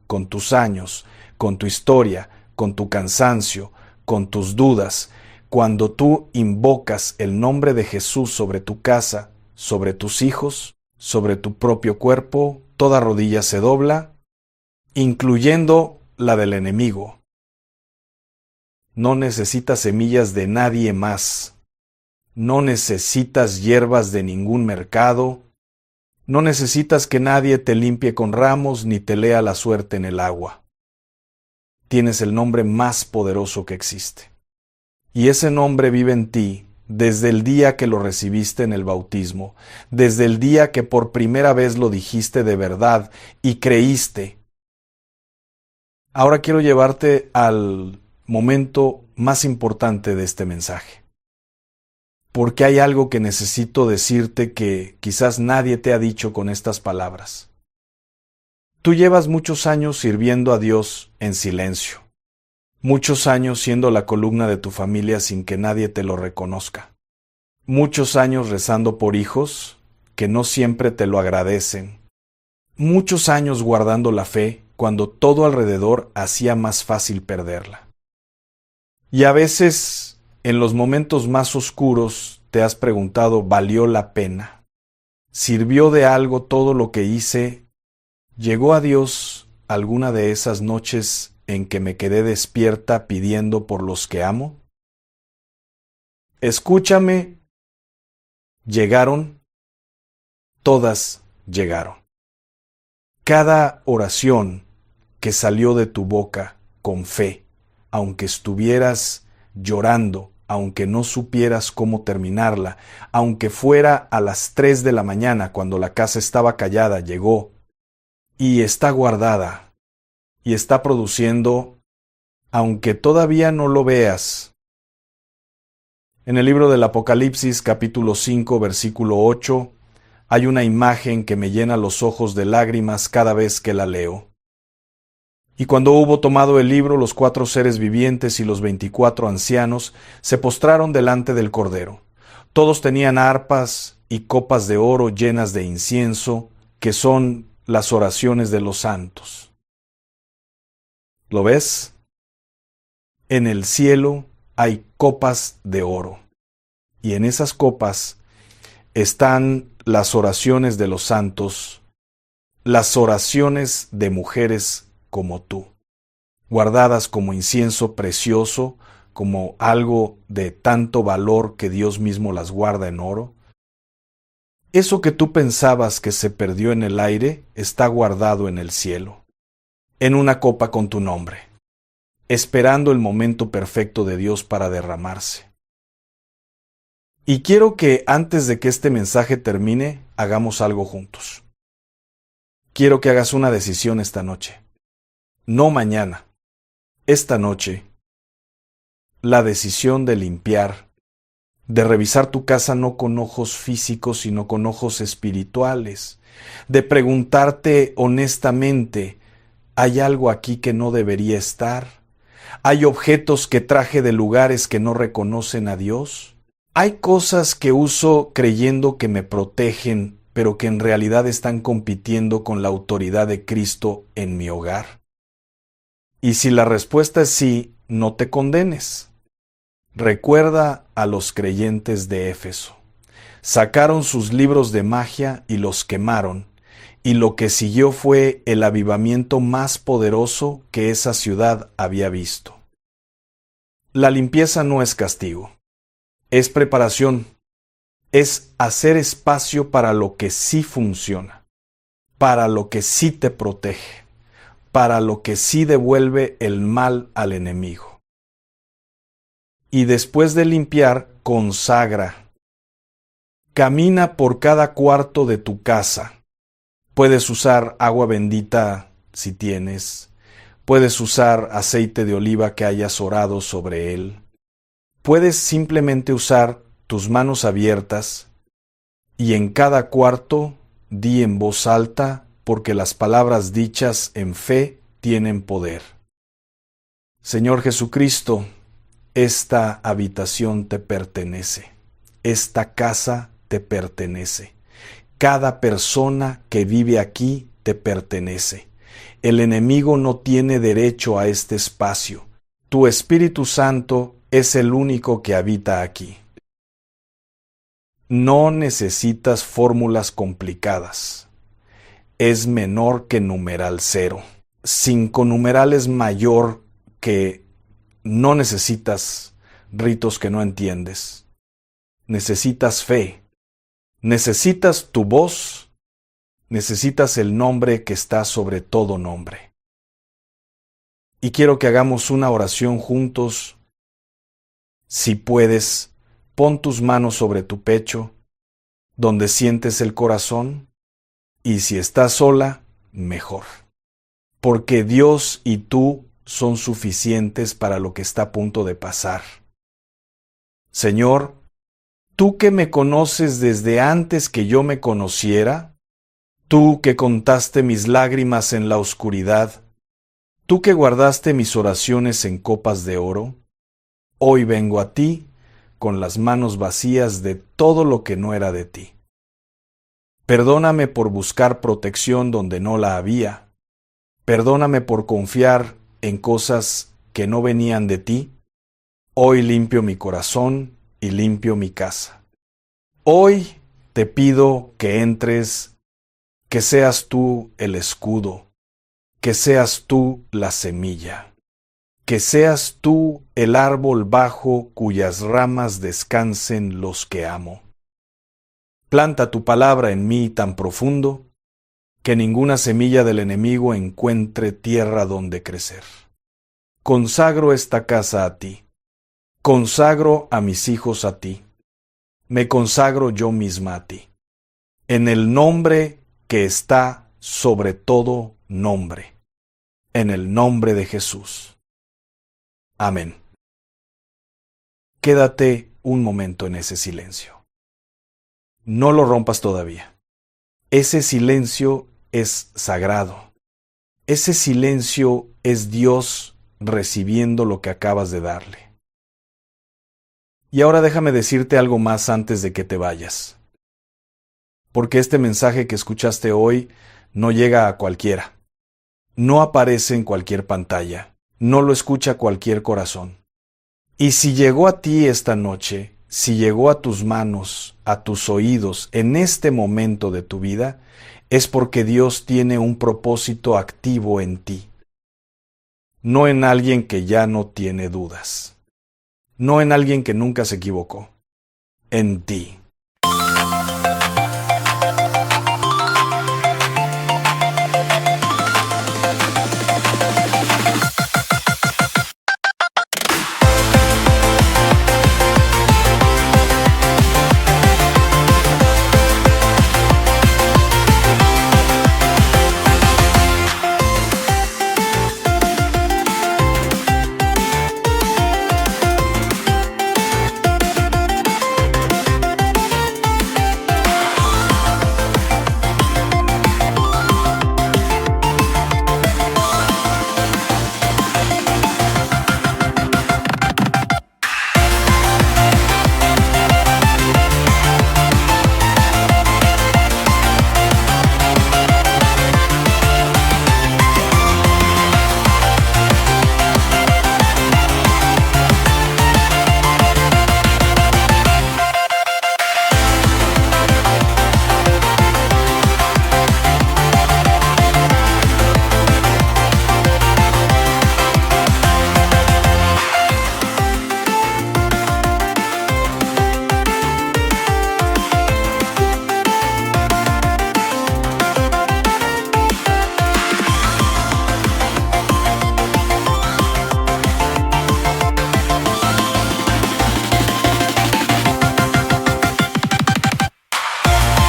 con tus años, con tu historia, con tu cansancio, con tus dudas, cuando tú invocas el nombre de Jesús sobre tu casa, sobre tus hijos, sobre tu propio cuerpo, toda rodilla se dobla, incluyendo la del enemigo. No necesitas semillas de nadie más. No necesitas hierbas de ningún mercado. No necesitas que nadie te limpie con ramos ni te lea la suerte en el agua. Tienes el nombre más poderoso que existe. Y ese nombre vive en ti desde el día que lo recibiste en el bautismo, desde el día que por primera vez lo dijiste de verdad y creíste. Ahora quiero llevarte al momento más importante de este mensaje, porque hay algo que necesito decirte que quizás nadie te ha dicho con estas palabras. Tú llevas muchos años sirviendo a Dios en silencio, muchos años siendo la columna de tu familia sin que nadie te lo reconozca, muchos años rezando por hijos que no siempre te lo agradecen, muchos años guardando la fe cuando todo alrededor hacía más fácil perderla. Y a veces, en los momentos más oscuros, te has preguntado, ¿valió la pena? ¿Sirvió de algo todo lo que hice? ¿Llegó a Dios alguna de esas noches en que me quedé despierta pidiendo por los que amo? Escúchame, llegaron, todas llegaron. Cada oración que salió de tu boca con fe, aunque estuvieras llorando, aunque no supieras cómo terminarla, aunque fuera a las 3 de la mañana cuando la casa estaba callada, llegó y está guardada y está produciendo, aunque todavía no lo veas. En el libro del Apocalipsis, capítulo 5, versículo 8, hay una imagen que me llena los ojos de lágrimas cada vez que la leo. Y cuando hubo tomado el libro, los 4 seres vivientes y los 24 ancianos se postraron delante del Cordero. Todos tenían arpas y copas de oro llenas de incienso, que son las oraciones de los santos. ¿Lo ves? En el cielo hay copas de oro, y en esas copas están las oraciones de los santos, las oraciones de mujeres como tú. guardadas como incienso precioso, como algo de tanto valor que Dios mismo las guarda en oro. Eso que tú pensabas que se perdió en el aire está guardado en el cielo, en una copa con tu nombre, esperando el momento perfecto de Dios para derramarse. Y quiero que antes de que este mensaje termine, hagamos algo juntos. Quiero que hagas una decisión esta noche. No mañana. Esta noche. La decisión de limpiar, de revisar tu casa no con ojos físicos, sino con ojos espirituales, de preguntarte honestamente, ¿hay algo aquí que no debería estar? ¿Hay objetos que traje de lugares que no reconocen a Dios? ¿Hay cosas que uso creyendo que me protegen, pero que en realidad están compitiendo con la autoridad de Cristo en mi hogar? Y si la respuesta es sí, no te condenes. Recuerda a los creyentes de Éfeso. Sacaron sus libros de magia y los quemaron, y lo que siguió fue el avivamiento más poderoso que esa ciudad había visto. La limpieza no es castigo, es preparación, es hacer espacio para lo que sí funciona, para lo que sí te protege, para lo que sí devuelve el mal al enemigo. Y después de limpiar, consagra. Camina por cada cuarto de tu casa. Puedes usar agua bendita si tienes. Puedes usar aceite de oliva que hayas orado sobre él. Puedes simplemente usar tus manos abiertas y en cada cuarto di en voz alta, porque las palabras dichas en fe tienen poder. Señor Jesucristo, esta habitación te pertenece, esta casa te pertenece, cada persona que vive aquí te pertenece. El enemigo no tiene derecho a este espacio. Tu Espíritu Santo es el único que habita aquí. No necesitas fórmulas complicadas. Es menor que numeral 0. 5 numeral es mayor que no necesitas ritos que no entiendes. Necesitas fe. Necesitas tu voz. Necesitas el nombre que está sobre todo nombre. Y quiero que hagamos una oración juntos. Si puedes, pon tus manos sobre tu pecho, donde sientes el corazón, y si estás sola, mejor. Porque Dios y tú son suficientes para lo que está a punto de pasar. Señor, tú que me conoces desde antes que yo me conociera, tú que contaste mis lágrimas en la oscuridad, tú que guardaste mis oraciones en copas de oro, hoy vengo a ti con las manos vacías de todo lo que no era de ti. Perdóname por buscar protección donde no la había. Perdóname por confiar en cosas que no venían de ti. Hoy limpio mi corazón y limpio mi casa. Hoy te pido que entres, que seas tú el escudo, que seas tú la semilla, que seas tú el árbol bajo cuyas ramas descansen los que amo. Planta tu palabra en mí tan profundo que ninguna semilla del enemigo encuentre tierra donde crecer. Consagro esta casa a ti. Consagro a mis hijos a ti. Me consagro yo misma a ti. En el nombre que está sobre todo nombre. En el nombre de Jesús. Amén. Quédate un momento en ese silencio. No lo rompas todavía. Ese silencio es sagrado. Ese silencio es Dios recibiendo lo que acabas de darle. Y ahora déjame decirte algo más antes de que te vayas. Porque este mensaje que escuchaste hoy no llega a cualquiera. No aparece en cualquier pantalla. No lo escucha cualquier corazón. Y si llegó a ti esta noche, si llegó a tus manos, a tus oídos, en este momento de tu vida, es porque Dios tiene un propósito activo en ti. no en alguien que ya no tiene dudas, no en alguien que nunca se equivocó, en ti.